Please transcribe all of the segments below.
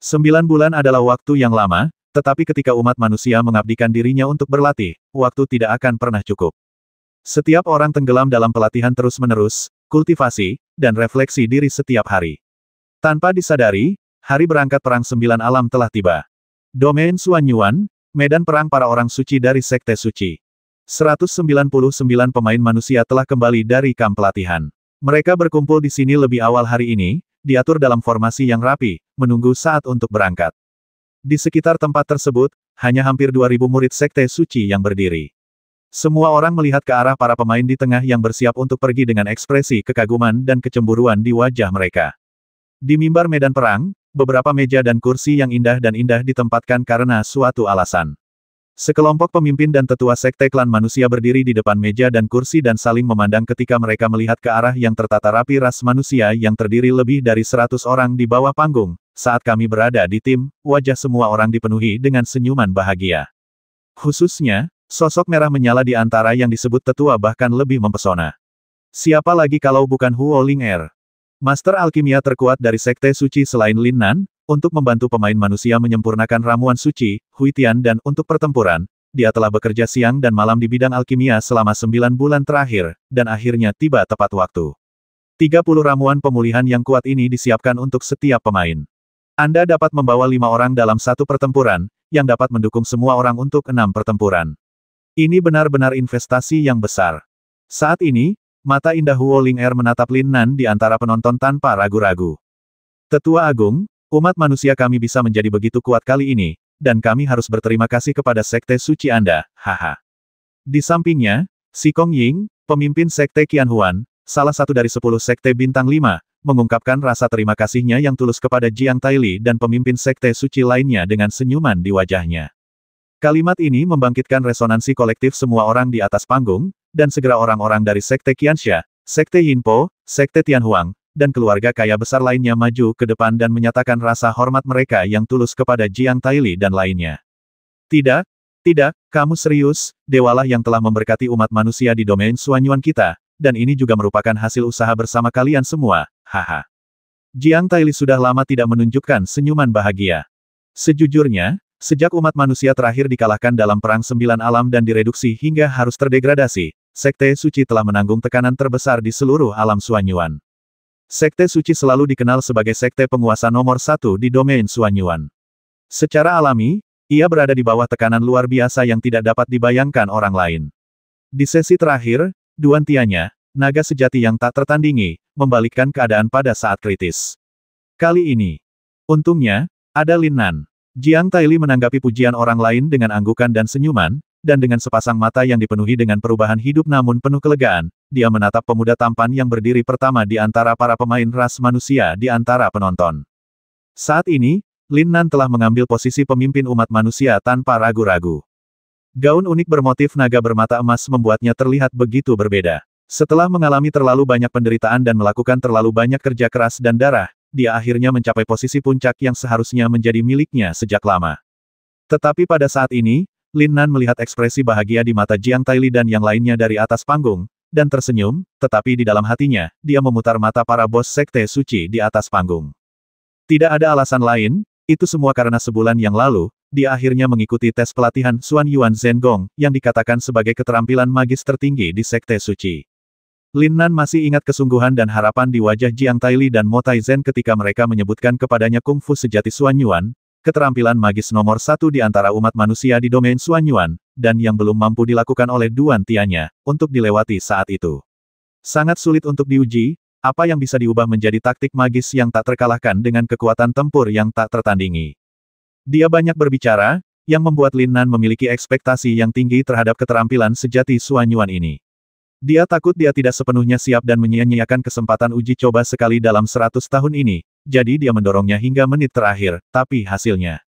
9 bulan adalah waktu yang lama, tetapi ketika umat manusia mengabdikan dirinya untuk berlatih, waktu tidak akan pernah cukup. Setiap orang tenggelam dalam pelatihan terus-menerus, kultivasi, dan refleksi diri setiap hari. Tanpa disadari, hari berangkat perang 9 alam telah tiba. Domain Xuanyuan, medan perang para orang suci dari Sekte Suci. 199 pemain manusia telah kembali dari kamp pelatihan. Mereka berkumpul di sini lebih awal hari ini, diatur dalam formasi yang rapi, menunggu saat untuk berangkat. Di sekitar tempat tersebut, hanya hampir 2000 murid Sekte Suci yang berdiri. Semua orang melihat ke arah para pemain di tengah yang bersiap untuk pergi dengan ekspresi kekaguman dan kecemburuan di wajah mereka. Di mimbar medan perang, beberapa meja dan kursi yang indah dan indah ditempatkan karena suatu alasan. Sekelompok pemimpin dan tetua sekte klan manusia berdiri di depan meja dan kursi dan saling memandang ketika mereka melihat ke arah yang tertata rapi ras manusia yang terdiri lebih dari 100 orang di bawah panggung. Saat kami berada di tim, wajah semua orang dipenuhi dengan senyuman bahagia. Khususnya, sosok merah menyala di antara yang disebut tetua bahkan lebih mempesona. Siapa lagi kalau bukan Huo Ling-er? Master alkimia terkuat dari Sekte Suci selain Lin Nan, untuk membantu pemain manusia menyempurnakan ramuan suci, Huitian dan untuk pertempuran, dia telah bekerja siang dan malam di bidang alkimia selama 9 bulan terakhir, dan akhirnya tiba tepat waktu. 30 ramuan pemulihan yang kuat ini disiapkan untuk setiap pemain. Anda dapat membawa 5 orang dalam satu pertempuran, yang dapat mendukung semua orang untuk 6 pertempuran. Ini benar-benar investasi yang besar. Saat ini, mata indah Huo Ling-er menatap Lin Nan di antara penonton tanpa ragu-ragu. Tetua Agung, umat manusia kami bisa menjadi begitu kuat kali ini, dan kami harus berterima kasih kepada Sekte Suci Anda, haha. Di sampingnya, Si Kong Ying, pemimpin Sekte Qianhuan, salah satu dari 10 Sekte Bintang 5, mengungkapkan rasa terima kasihnya yang tulus kepada Jiang Taili dan pemimpin Sekte Suci lainnya dengan senyuman di wajahnya. Kalimat ini membangkitkan resonansi kolektif semua orang di atas panggung, dan segera orang-orang dari Sekte Qianxia, Sekte Yinpo, Sekte Tianhuang, dan keluarga kaya besar lainnya maju ke depan dan menyatakan rasa hormat mereka yang tulus kepada Jiang Taili dan lainnya. Tidak, tidak, kamu serius, dewalah yang telah memberkati umat manusia di domain Xuanyuan kita, dan ini juga merupakan hasil usaha bersama kalian semua, haha. Jiang Taili sudah lama tidak menunjukkan senyuman bahagia. Sejujurnya, sejak umat manusia terakhir dikalahkan dalam perang 9 alam dan direduksi hingga harus terdegradasi, Sekte Suci telah menanggung tekanan terbesar di seluruh alam Xuanyuan. Sekte Suci selalu dikenal sebagai sekte penguasa nomor 1 di domain Xuanyuan. Secara alami, ia berada di bawah tekanan luar biasa yang tidak dapat dibayangkan orang lain. Di sesi terakhir, Duan Tianya, naga sejati yang tak tertandingi, membalikkan keadaan pada saat kritis. Kali ini, untungnya, ada Lin Nan. Jiang Taili menanggapi pujian orang lain dengan anggukan dan senyuman, dan dengan sepasang mata yang dipenuhi dengan perubahan hidup namun penuh kelegaan, dia menatap pemuda tampan yang berdiri pertama di antara para pemain ras manusia di antara penonton. Saat ini, Lin Nan telah mengambil posisi pemimpin umat manusia tanpa ragu-ragu. Gaun unik bermotif naga bermata emas membuatnya terlihat begitu berbeda. Setelah mengalami terlalu banyak penderitaan dan melakukan terlalu banyak kerja keras dan darah, dia akhirnya mencapai posisi puncak yang seharusnya menjadi miliknya sejak lama. Tetapi pada saat ini, Lin Nan melihat ekspresi bahagia di mata Jiang Taili dan yang lainnya dari atas panggung, dan tersenyum, tetapi di dalam hatinya, dia memutar mata para bos Sekte Suci di atas panggung. Tidak ada alasan lain, itu semua karena sebulan yang lalu, dia akhirnya mengikuti tes pelatihan Xuanyuan Zhengong, yang dikatakan sebagai keterampilan magis tertinggi di Sekte Suci. Lin Nan masih ingat kesungguhan dan harapan di wajah Jiang Taili dan Mo Taizhen ketika mereka menyebutkan kepadanya kungfu sejati Xuanyuan, keterampilan magis nomor 1 di antara umat manusia di domain Xuanyuan, dan yang belum mampu dilakukan oleh Duan Tianya, untuk dilewati saat itu. Sangat sulit untuk diuji, apa yang bisa diubah menjadi taktik magis yang tak terkalahkan dengan kekuatan tempur yang tak tertandingi. Dia banyak berbicara, yang membuat Lin Nan memiliki ekspektasi yang tinggi terhadap keterampilan sejati Xuanyuan ini. Dia takut dia tidak sepenuhnya siap dan menyia-nyiakan kesempatan uji coba sekali dalam 100 tahun ini, jadi dia mendorongnya hingga menit terakhir, tapi hasilnya.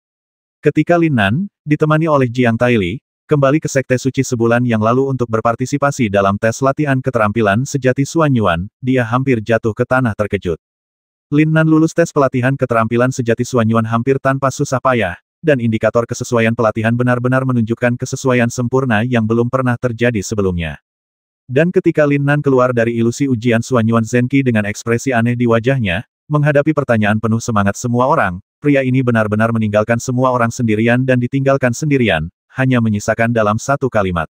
Ketika Lin Nan, ditemani oleh Jiang Taili, kembali ke Sekte Suci sebulan yang lalu untuk berpartisipasi dalam tes latihan keterampilan sejati Xuanyuan, dia hampir jatuh ke tanah terkejut. Lin Nan lulus tes pelatihan keterampilan sejati Xuanyuan hampir tanpa susah payah, dan indikator kesesuaian pelatihan benar-benar menunjukkan kesesuaian sempurna yang belum pernah terjadi sebelumnya. Dan ketika Lin Nan keluar dari ilusi ujian Xuanyuan Zenqi dengan ekspresi aneh di wajahnya, menghadapi pertanyaan penuh semangat semua orang, pria ini benar-benar meninggalkan semua orang sendirian dan ditinggalkan sendirian, hanya menyisakan dalam satu kalimat.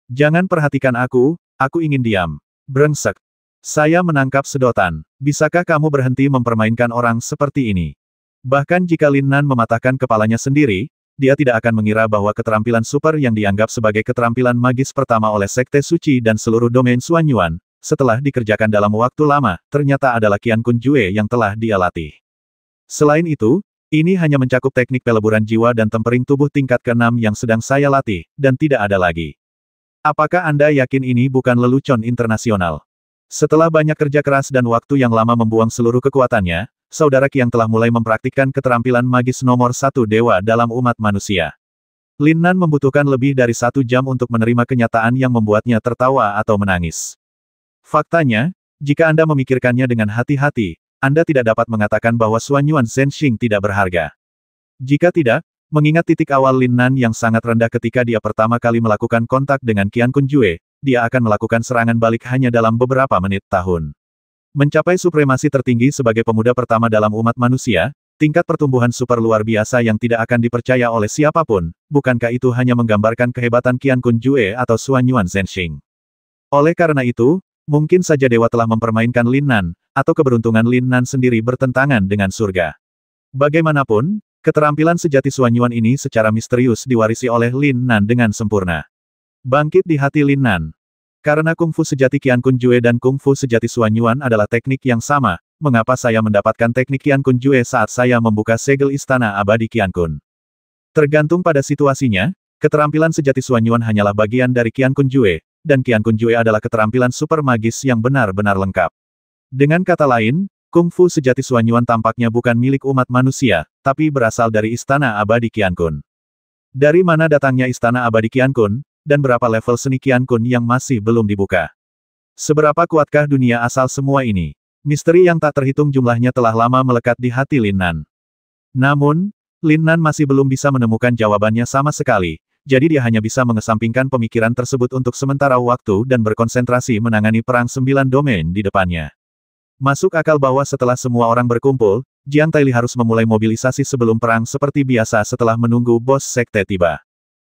Jangan perhatikan aku ingin diam. Brengsek. Saya menangkap sedotan. Bisakah kamu berhenti mempermainkan orang seperti ini? Bahkan jika Lin Nan mematahkan kepalanya sendiri, dia tidak akan mengira bahwa keterampilan super yang dianggap sebagai keterampilan magis pertama oleh Sekte Suci dan seluruh domain Xuanyuan, setelah dikerjakan dalam waktu lama, ternyata adalah Qian Kun Jue yang telah dia latih. Selain itu, ini hanya mencakup teknik peleburan jiwa dan tempering tubuh tingkat ke-6 yang sedang saya latih, dan tidak ada lagi. Apakah Anda yakin ini bukan lelucon internasional? Setelah banyak kerja keras dan waktu yang lama membuang seluruh kekuatannya, saudara Qian telah mulai mempraktikkan keterampilan magis nomor 1 dewa dalam umat manusia. Lin Nan membutuhkan lebih dari 1 jam untuk menerima kenyataan yang membuatnya tertawa atau menangis. Faktanya, jika Anda memikirkannya dengan hati-hati, Anda tidak dapat mengatakan bahwa Xuanyuan Zhenxing tidak berharga. Jika tidak, mengingat titik awal Lin Nan yang sangat rendah ketika dia pertama kali melakukan kontak dengan Qian Kun Jue, dia akan melakukan serangan balik hanya dalam beberapa menit tahun. Mencapai supremasi tertinggi sebagai pemuda pertama dalam umat manusia, tingkat pertumbuhan super luar biasa yang tidak akan dipercaya oleh siapapun, bukankah itu hanya menggambarkan kehebatan Qian Kun Jue atau Xuanyuan Zhenxing? Oleh karena itu, mungkin saja dewa telah mempermainkan Lin Nan, atau keberuntungan Lin Nan sendiri bertentangan dengan surga. Bagaimanapun, keterampilan sejati Xuanyuan ini secara misterius diwarisi oleh Lin Nan dengan sempurna. Bangkit di hati Lin Nan. Karena kungfu sejati Qian Kun Jue dan kungfu sejati Xuanyuan adalah teknik yang sama, mengapa saya mendapatkan teknik Qian Kun Jue saat saya membuka segel istana abadi Qian Kun? Tergantung pada situasinya, keterampilan sejati Xuanyuan hanyalah bagian dari Qian Kun Jue, dan Qian Kun Jue adalah keterampilan super magis yang benar-benar lengkap. Dengan kata lain, kungfu sejati Xuanyuan tampaknya bukan milik umat manusia, tapi berasal dari istana abadi Qian Kun. Dari mana datangnya istana abadi Qian Kun? Dan berapa level seni Qian Kun yang masih belum dibuka? Seberapa kuatkah dunia asal semua ini? Misteri yang tak terhitung jumlahnya telah lama melekat di hati Lin Nan. Namun, Lin Nan masih belum bisa menemukan jawabannya sama sekali, jadi dia hanya bisa mengesampingkan pemikiran tersebut untuk sementara waktu dan berkonsentrasi menangani perang 9 domain di depannya. Masuk akal bahwa setelah semua orang berkumpul, Jiang Taili harus memulai mobilisasi sebelum perang seperti biasa setelah menunggu bos sekte tiba.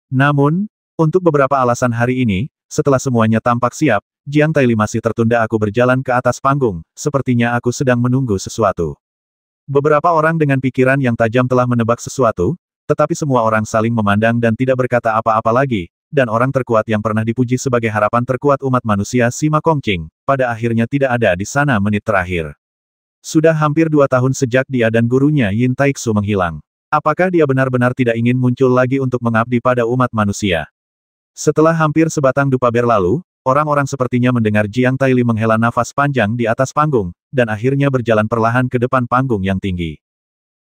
Namun, untuk beberapa alasan hari ini, setelah semuanya tampak siap, Jiang Taili masih tertunda. Aku berjalan ke atas panggung, sepertinya aku sedang menunggu sesuatu. Beberapa orang dengan pikiran yang tajam telah menebak sesuatu, tetapi semua orang saling memandang dan tidak berkata apa-apa lagi, dan orang terkuat yang pernah dipuji sebagai harapan terkuat umat manusia Sima Kongqing, pada akhirnya tidak ada di sana menit terakhir. Sudah hampir 2 tahun sejak dia dan gurunya Yin Taixu menghilang. Apakah dia benar-benar tidak ingin muncul lagi untuk mengabdi pada umat manusia? Setelah hampir sebatang dupa berlalu, orang-orang sepertinya mendengar Jiang Taili menghela nafas panjang di atas panggung, dan akhirnya berjalan perlahan ke depan panggung yang tinggi.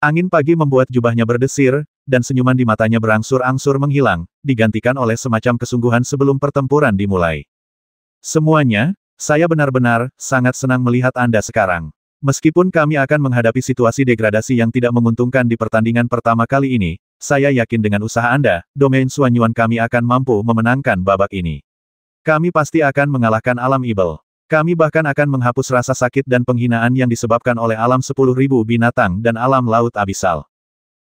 Angin pagi membuat jubahnya berdesir, dan senyuman di matanya berangsur-angsur menghilang, digantikan oleh semacam kesungguhan sebelum pertempuran dimulai. Semuanya, saya benar-benar sangat senang melihat Anda sekarang. Meskipun kami akan menghadapi situasi degradasi yang tidak menguntungkan di pertandingan pertama kali ini, saya yakin dengan usaha Anda, domain Xuanyuan kami akan mampu memenangkan babak ini. Kami pasti akan mengalahkan alam ibel. Kami bahkan akan menghapus rasa sakit dan penghinaan yang disebabkan oleh alam 10.000 binatang dan alam laut abisal.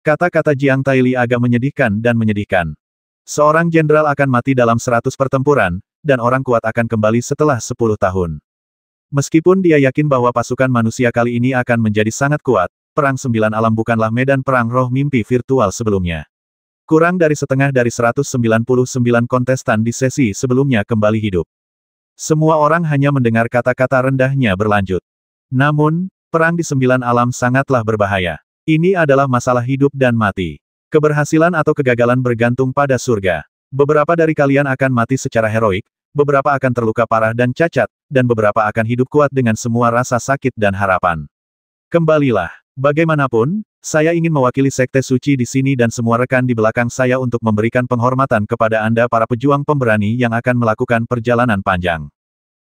Kata-kata Jiang Taili agak menyedihkan dan menyedihkan. Seorang jenderal akan mati dalam 100 pertempuran, dan orang kuat akan kembali setelah 10 tahun. Meskipun dia yakin bahwa pasukan manusia kali ini akan menjadi sangat kuat, Perang 9 Alam bukanlah medan perang roh mimpi virtual sebelumnya. Kurang dari setengah dari 199 kontestan di sesi sebelumnya kembali hidup. Semua orang hanya mendengar kata-kata rendahnya berlanjut. Namun, perang di 9 Alam sangatlah berbahaya. Ini adalah masalah hidup dan mati. Keberhasilan atau kegagalan bergantung pada surga. Beberapa dari kalian akan mati secara heroik, beberapa akan terluka parah dan cacat, dan beberapa akan hidup kuat dengan semua rasa sakit dan harapan. Kembalilah. Bagaimanapun, saya ingin mewakili Sekte Suci di sini dan semua rekan di belakang saya untuk memberikan penghormatan kepada Anda para pejuang pemberani yang akan melakukan perjalanan panjang.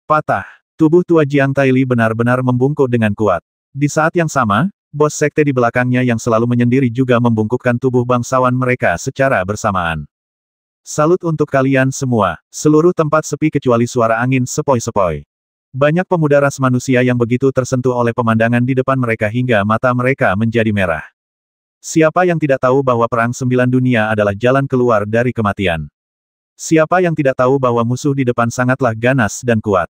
Patah. Tubuh tua Jiang Taili benar-benar membungkuk dengan kuat. Di saat yang sama, bos sekte di belakangnya yang selalu menyendiri juga membungkukkan tubuh bangsawan mereka secara bersamaan. Salut untuk kalian semua, seluruh tempat sepi kecuali suara angin sepoi-sepoi. Banyak pemuda ras manusia yang begitu tersentuh oleh pemandangan di depan mereka hingga mata mereka menjadi merah. Siapa yang tidak tahu bahwa Perang Sembilan Dunia adalah jalan keluar dari kematian? Siapa yang tidak tahu bahwa musuh di depan sangatlah ganas dan kuat?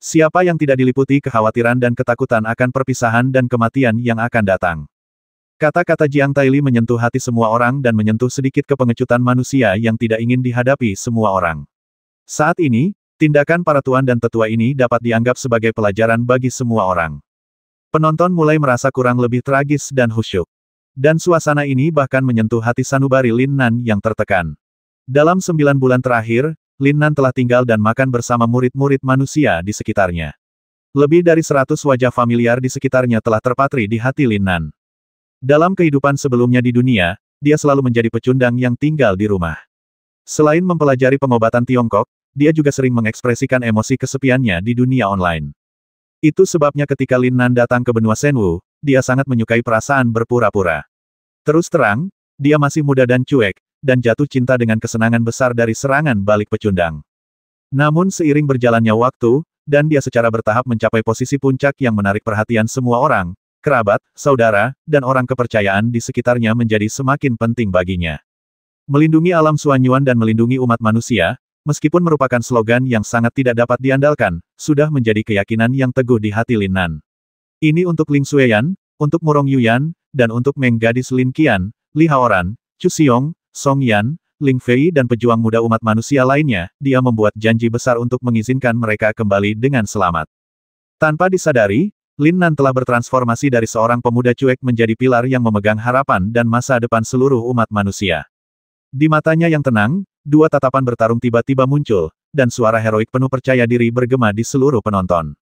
Siapa yang tidak diliputi kekhawatiran dan ketakutan akan perpisahan dan kematian yang akan datang? Kata-kata Jiang Taili menyentuh hati semua orang dan menyentuh sedikit kepengecutan manusia yang tidak ingin dihadapi semua orang. Saat ini, tindakan para tuan dan tetua ini dapat dianggap sebagai pelajaran bagi semua orang. Penonton mulai merasa kurang lebih tragis dan khusyuk. Dan suasana ini bahkan menyentuh hati sanubari Lin Nan yang tertekan. Dalam 9 bulan terakhir, Lin Nan telah tinggal dan makan bersama murid-murid manusia di sekitarnya. Lebih dari 100 wajah familiar di sekitarnya telah terpatri di hati Lin Nan. Dalam kehidupan sebelumnya di dunia, dia selalu menjadi pecundang yang tinggal di rumah. Selain mempelajari pengobatan Tiongkok, dia juga sering mengekspresikan emosi kesepiannya di dunia online. Itu sebabnya ketika Lin Nan datang ke benua Shenwu, dia sangat menyukai perasaan berpura-pura. Terus terang, dia masih muda dan cuek, dan jatuh cinta dengan kesenangan besar dari serangan balik pecundang. Namun seiring berjalannya waktu, dan dia secara bertahap mencapai posisi puncak yang menarik perhatian semua orang, kerabat, saudara, dan orang kepercayaan di sekitarnya menjadi semakin penting baginya. Melindungi alam Xuanyuan dan melindungi umat manusia, meskipun merupakan slogan yang sangat tidak dapat diandalkan, sudah menjadi keyakinan yang teguh di hati Lin Nan. Ini untuk Ling Xueyan, untuk Murong Yuyan, dan untuk Meng Gadis Lin Qian, Li Haoran, Chu Xiong, Song Yan, Ling Fei dan pejuang muda umat manusia lainnya, dia membuat janji besar untuk mengizinkan mereka kembali dengan selamat. Tanpa disadari, Lin Nan telah bertransformasi dari seorang pemuda cuek menjadi pilar yang memegang harapan dan masa depan seluruh umat manusia. Di matanya yang tenang, dua tatapan bertarung tiba-tiba muncul, dan suara heroik penuh percaya diri bergema di seluruh penonton.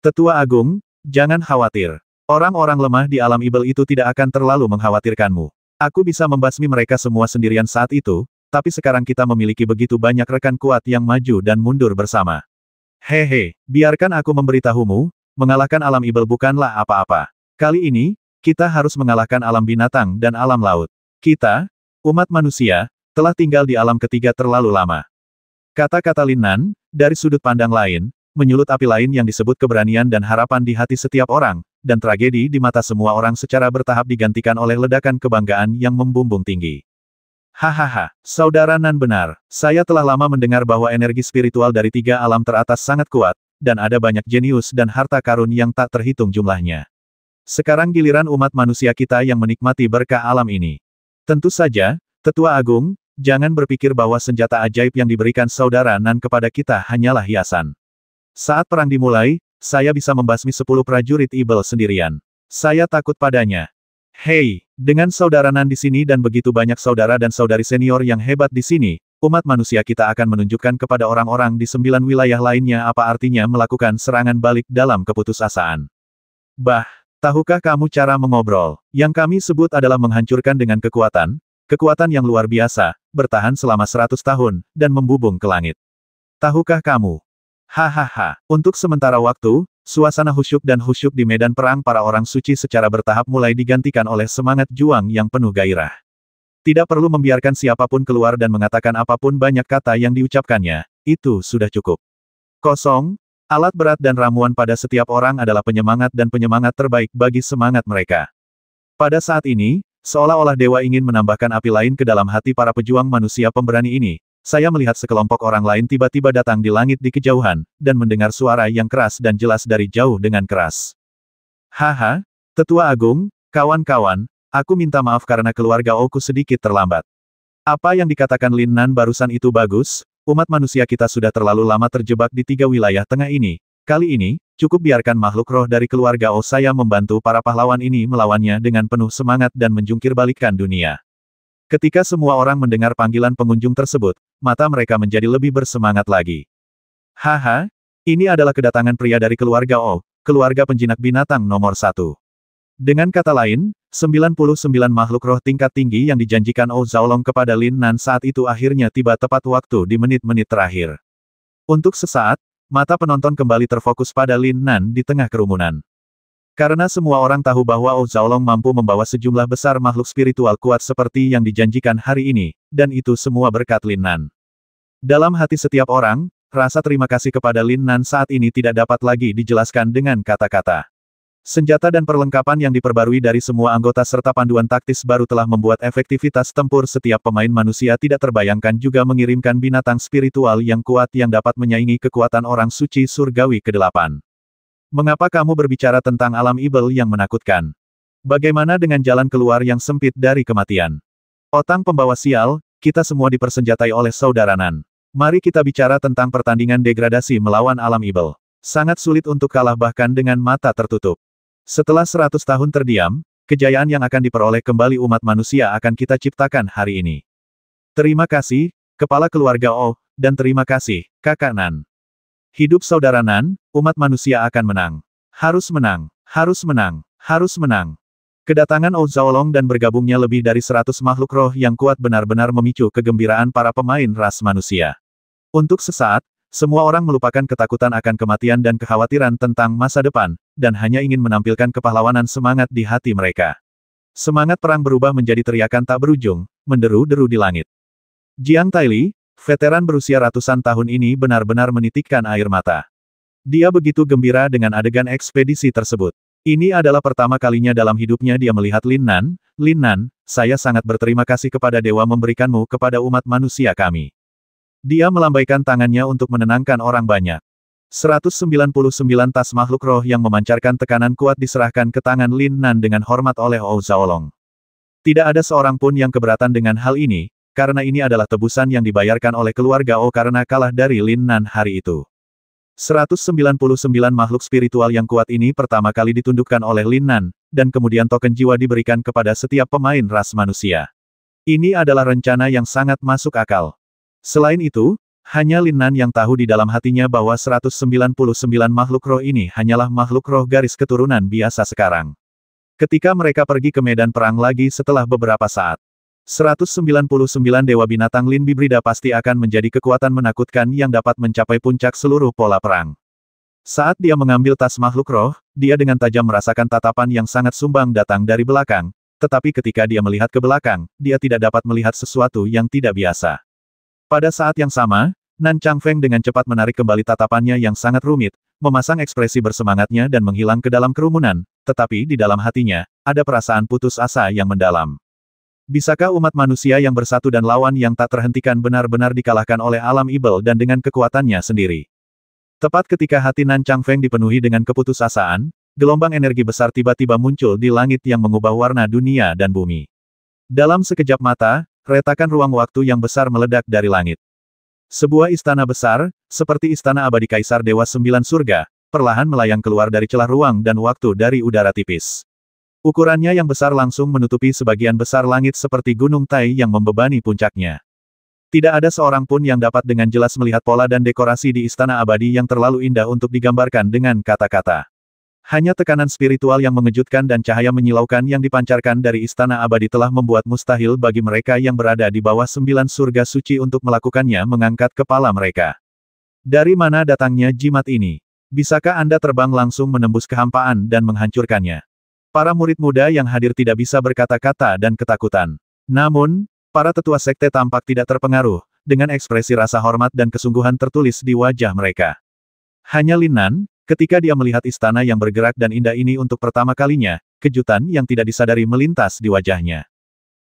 Tetua Agung, jangan khawatir. Orang-orang lemah di alam ibel itu tidak akan terlalu mengkhawatirkanmu. Aku bisa membasmi mereka semua sendirian saat itu, tapi sekarang kita memiliki begitu banyak rekan kuat yang maju dan mundur bersama. Hehe, biarkan aku memberitahumu, mengalahkan alam ibel bukanlah apa-apa. Kali ini, kita harus mengalahkan alam binatang dan alam laut. Kita, umat manusia, telah tinggal di alam ketiga terlalu lama. Kata-kata Lin Nan, dari sudut pandang lain, menyulut api lain yang disebut keberanian dan harapan di hati setiap orang, dan tragedi di mata semua orang secara bertahap digantikan oleh ledakan kebanggaan yang membumbung tinggi. Hahaha, saudara Nan benar. Saya telah lama mendengar bahwa energi spiritual dari tiga alam teratas sangat kuat, dan ada banyak jenius dan harta karun yang tak terhitung jumlahnya. Sekarang giliran umat manusia kita yang menikmati berkah alam ini. Tentu saja, Tetua Agung, jangan berpikir bahwa senjata ajaib yang diberikan saudara Nan kepada kita hanyalah hiasan. Saat perang dimulai, saya bisa membasmi 10 prajurit ibel sendirian. Saya takut padanya. Hei, dengan saudara Nan di sini dan begitu banyak saudara dan saudari senior yang hebat di sini, umat manusia kita akan menunjukkan kepada orang-orang di 9 wilayah lainnya apa artinya melakukan serangan balik dalam keputusasaan. Bah, tahukah kamu cara mengobrol? Yang kami sebut adalah menghancurkan dengan kekuatan yang luar biasa, bertahan selama 100 tahun, dan membubung ke langit. Tahukah kamu? Hahaha, untuk sementara waktu, suasana khusyuk di medan perang para orang suci secara bertahap mulai digantikan oleh semangat juang yang penuh gairah. Tidak perlu membiarkan siapapun keluar dan mengatakan apapun banyak kata yang diucapkannya, itu sudah cukup. Kosong, alat berat dan ramuan pada setiap orang adalah penyemangat dan penyemangat terbaik bagi semangat mereka. Pada saat ini, seolah-olah dewa ingin menambahkan api lain ke dalam hati para pejuang manusia pemberani ini. Saya melihat sekelompok orang lain tiba-tiba datang di langit di kejauhan, dan mendengar suara yang keras dan jelas dari jauh dengan keras. Haha, Tetua Agung, kawan-kawan, aku minta maaf karena keluarga Oku sedikit terlambat. Apa yang dikatakan Lin Nan barusan itu bagus, umat manusia kita sudah terlalu lama terjebak di 3 wilayah tengah ini. Kali ini, cukup biarkan makhluk roh dari keluarga O saya membantu para pahlawan ini melawannya dengan penuh semangat dan menjungkir balikkan dunia. Ketika semua orang mendengar panggilan pengunjung tersebut, mata mereka menjadi lebih bersemangat lagi. Haha, ini adalah kedatangan pria dari keluarga O, keluarga penjinak binatang nomor 1. Dengan kata lain, 99 makhluk roh tingkat tinggi yang dijanjikan O Zaolong kepada Lin Nan saat itu akhirnya tiba tepat waktu di menit-menit terakhir. Untuk sesaat, mata penonton kembali terfokus pada Lin Nan di tengah kerumunan. Karena semua orang tahu bahwa O Zaolong mampu membawa sejumlah besar makhluk spiritual kuat seperti yang dijanjikan hari ini, dan itu semua berkat Lin Nan. Dalam hati setiap orang, rasa terima kasih kepada Lin Nan saat ini tidak dapat lagi dijelaskan dengan kata-kata. Senjata dan perlengkapan yang diperbarui dari semua anggota serta panduan taktis baru telah membuat efektivitas tempur setiap pemain manusia tidak terbayangkan, juga mengirimkan binatang spiritual yang kuat yang dapat menyaingi kekuatan orang suci surgawi ke-8. Mengapa kamu berbicara tentang alam ibel yang menakutkan? Bagaimana dengan jalan keluar yang sempit dari kematian? Otang pembawa sial, kita semua dipersenjatai oleh saudara Nan. Mari kita bicara tentang pertandingan degradasi melawan alam ibel. Sangat sulit untuk kalah bahkan dengan mata tertutup. Setelah 100 tahun terdiam, kejayaan yang akan diperoleh kembali umat manusia akan kita ciptakan hari ini. Terima kasih, Kepala Keluarga Oh, dan terima kasih, Kakak Nan. Hidup saudara Nan, umat manusia akan menang. Harus menang, harus menang, harus menang. Kedatangan Oh Zaolong dan bergabungnya lebih dari 100 makhluk roh yang kuat benar-benar memicu kegembiraan para pemain ras manusia. Untuk sesaat, semua orang melupakan ketakutan akan kematian dan kekhawatiran tentang masa depan, dan hanya ingin menampilkan kepahlawanan semangat di hati mereka. Semangat perang berubah menjadi teriakan tak berujung, menderu-deru di langit. Jiang Taili, veteran berusia ratusan tahun ini benar-benar menitikkan air mata. Dia begitu gembira dengan adegan ekspedisi tersebut. Ini adalah pertama kalinya dalam hidupnya dia melihat Lin Nan. Lin Nan, saya sangat berterima kasih kepada dewa memberikanmu kepada umat manusia kami. Dia melambaikan tangannya untuk menenangkan orang banyak. 199 tas makhluk roh yang memancarkan tekanan kuat diserahkan ke tangan Lin Nan dengan hormat oleh Oh Zaolong. Tidak ada seorang pun yang keberatan dengan hal ini, karena ini adalah tebusan yang dibayarkan oleh keluarga Oh karena kalah dari Lin Nan hari itu. 199 makhluk spiritual yang kuat ini pertama kali ditundukkan oleh Lin Nan, dan kemudian token jiwa diberikan kepada setiap pemain ras manusia. Ini adalah rencana yang sangat masuk akal. Selain itu, hanya Lin Nan yang tahu di dalam hatinya bahwa 199 makhluk roh ini hanyalah makhluk roh garis keturunan biasa sekarang. Ketika mereka pergi ke medan perang lagi setelah beberapa saat, 199 dewa binatang Lin Bibrida pasti akan menjadi kekuatan menakutkan yang dapat mencapai puncak seluruh pola perang. Saat dia mengambil tas makhluk roh, dia dengan tajam merasakan tatapan yang sangat sumbang datang dari belakang, tetapi ketika dia melihat ke belakang, dia tidak dapat melihat sesuatu yang tidak biasa. Pada saat yang sama, Nan Changfeng dengan cepat menarik kembali tatapannya yang sangat rumit, memasang ekspresi bersemangatnya dan menghilang ke dalam kerumunan, tetapi di dalam hatinya, ada perasaan putus asa yang mendalam. Bisakah umat manusia yang bersatu dan lawan yang tak terhentikan benar-benar dikalahkan oleh alam ibel dan dengan kekuatannya sendiri? Tepat ketika hati Nan Changfeng dipenuhi dengan keputusasaan, gelombang energi besar tiba-tiba muncul di langit yang mengubah warna dunia dan bumi. Dalam sekejap mata, retakan ruang waktu yang besar meledak dari langit. Sebuah istana besar, seperti istana abadi Kaisar Dewa Sembilan Surga, perlahan melayang keluar dari celah ruang dan waktu dari udara tipis. Ukurannya yang besar langsung menutupi sebagian besar langit seperti gunung Tai yang membebani puncaknya. Tidak ada seorang pun yang dapat dengan jelas melihat pola dan dekorasi di istana abadi yang terlalu indah untuk digambarkan dengan kata-kata. Hanya tekanan spiritual yang mengejutkan dan cahaya menyilaukan yang dipancarkan dari istana abadi telah membuat mustahil bagi mereka yang berada di bawah 9 surga suci untuk melakukannya mengangkat kepala mereka. Dari mana datangnya jimat ini? Bisakah Anda terbang langsung menembus kehampaan dan menghancurkannya? Para murid muda yang hadir tidak bisa berkata-kata dan ketakutan. Namun, para tetua sekte tampak tidak terpengaruh, dengan ekspresi rasa hormat dan kesungguhan tertulis di wajah mereka. Hanya Lin Nan, ketika dia melihat istana yang bergerak dan indah ini untuk pertama kalinya, kejutan yang tidak disadari melintas di wajahnya.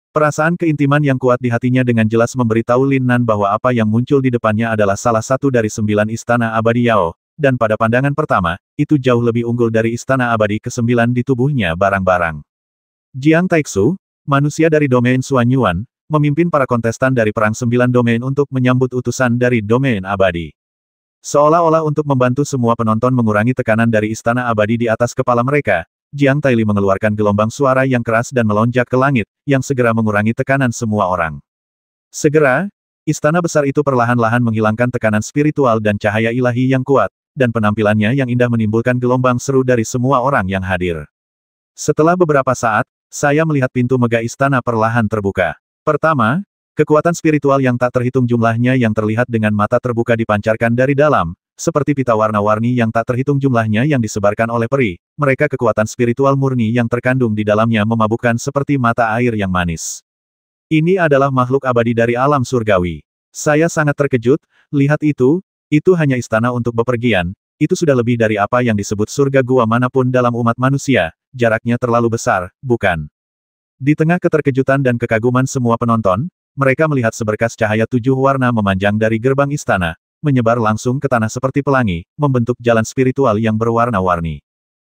Perasaan keintiman yang kuat di hatinya dengan jelas memberitahu Lin Nan bahwa apa yang muncul di depannya adalah salah satu dari 9 istana abadi Yao, dan pada pandangan pertama, itu jauh lebih unggul dari istana abadi ke-9 di tubuhnya barang-barang. Jiang Taixu, manusia dari domain Suanyuan, memimpin para kontestan dari Perang 9 Domain untuk menyambut utusan dari domain abadi. Seolah-olah untuk membantu semua penonton mengurangi tekanan dari istana abadi di atas kepala mereka, Jiang Taili mengeluarkan gelombang suara yang keras dan melonjak ke langit, yang segera mengurangi tekanan semua orang. Segera, istana besar itu perlahan-lahan menghilangkan tekanan spiritual dan cahaya ilahi yang kuat, dan penampilannya yang indah menimbulkan gelombang seru dari semua orang yang hadir. Setelah beberapa saat, saya melihat pintu megah istana perlahan terbuka. Pertama, kekuatan spiritual yang tak terhitung jumlahnya yang terlihat dengan mata terbuka dipancarkan dari dalam, seperti pita warna-warni yang tak terhitung jumlahnya yang disebarkan oleh peri. Mereka kekuatan spiritual murni yang terkandung di dalamnya memabukkan seperti mata air yang manis. Ini adalah makhluk abadi dari alam surgawi. Saya sangat terkejut, lihat itu hanya istana untuk bepergian, itu sudah lebih dari apa yang disebut surga gua manapun dalam umat manusia, jaraknya terlalu besar, bukan? Di tengah keterkejutan dan kekaguman semua penonton, mereka melihat seberkas cahaya 7 warna memanjang dari gerbang istana, menyebar langsung ke tanah seperti pelangi, membentuk jalan spiritual yang berwarna-warni.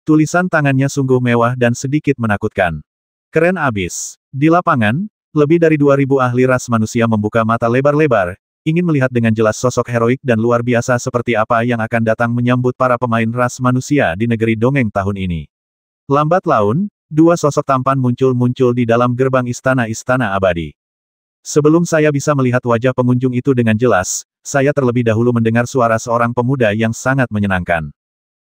Tulisan tangannya sungguh mewah dan sedikit menakutkan. Keren abis. Di lapangan, lebih dari 2000 ahli ras manusia membuka mata lebar-lebar, ingin melihat dengan jelas sosok heroik dan luar biasa seperti apa yang akan datang menyambut para pemain ras manusia di negeri dongeng tahun ini. Lambat laun, 2 sosok tampan muncul di dalam gerbang istana-istana abadi. Sebelum saya bisa melihat wajah pengunjung itu dengan jelas, saya terlebih dahulu mendengar suara seorang pemuda yang sangat menyenangkan.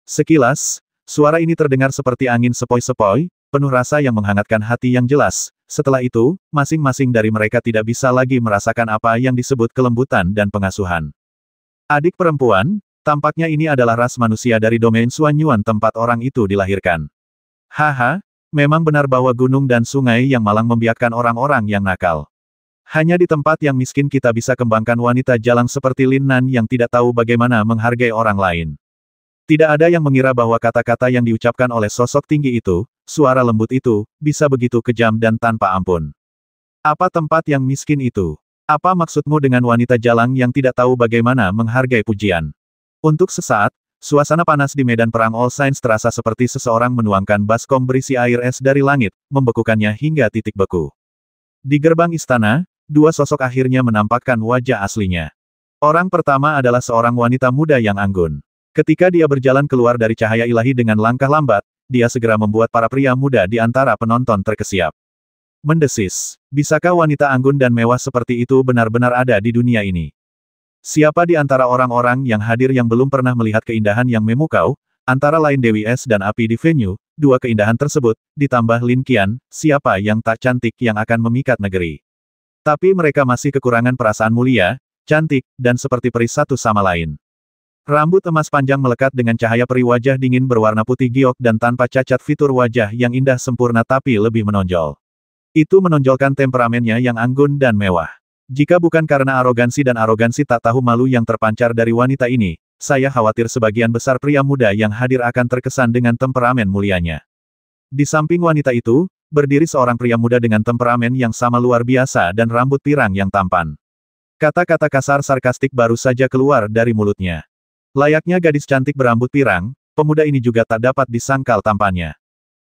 Sekilas, suara ini terdengar seperti angin sepoi-sepoi, penuh rasa yang menghangatkan hati yang jelas. Setelah itu, masing-masing dari mereka tidak bisa lagi merasakan apa yang disebut kelembutan dan pengasuhan. Adik perempuan, tampaknya ini adalah ras manusia dari domain Xuanyuan tempat orang itu dilahirkan. Haha. Memang benar bahwa gunung dan sungai yang malang membiarkan orang-orang yang nakal. Hanya di tempat yang miskin kita bisa kembangkan wanita jalang seperti Lin Nan yang tidak tahu bagaimana menghargai orang lain. Tidak ada yang mengira bahwa kata-kata yang diucapkan oleh sosok tinggi itu, suara lembut itu, bisa begitu kejam dan tanpa ampun. Apa tempat yang miskin itu? Apa maksudmu dengan wanita jalang yang tidak tahu bagaimana menghargai pujian? Untuk sesaat, suasana panas di medan perang All Saints terasa seperti seseorang menuangkan baskom berisi air es dari langit, membekukannya hingga titik beku. Di gerbang istana, 2 sosok akhirnya menampakkan wajah aslinya. Orang pertama adalah seorang wanita muda yang anggun. Ketika dia berjalan keluar dari cahaya ilahi dengan langkah lambat, dia segera membuat para pria muda di antara penonton terkesiap. Mendesis, bisakah wanita anggun dan mewah seperti itu benar-benar ada di dunia ini? Siapa di antara orang-orang yang hadir yang belum pernah melihat keindahan yang memukau, antara lain Dewi Es dan Api di venue, 2 keindahan tersebut, ditambah Lin Qian, siapa yang tak cantik yang akan memikat negeri. Tapi mereka masih kekurangan perasaan mulia, cantik, dan seperti peri satu sama lain. Rambut emas panjang melekat dengan cahaya peri wajah dingin berwarna putih giok dan tanpa cacat fitur wajah yang indah sempurna tapi lebih menonjol. Itu menonjolkan temperamennya yang anggun dan mewah. Jika bukan karena arogansi dan arogansi tak tahu malu yang terpancar dari wanita ini, saya khawatir sebagian besar pria muda yang hadir akan terkesan dengan temperamen mulianya. Di samping wanita itu, berdiri seorang pria muda dengan temperamen yang sama luar biasa dan rambut pirang yang tampan. Kata-kata kasar sarkastik baru saja keluar dari mulutnya. Layaknya gadis cantik berambut pirang, pemuda ini juga tak dapat disangkal tampannya.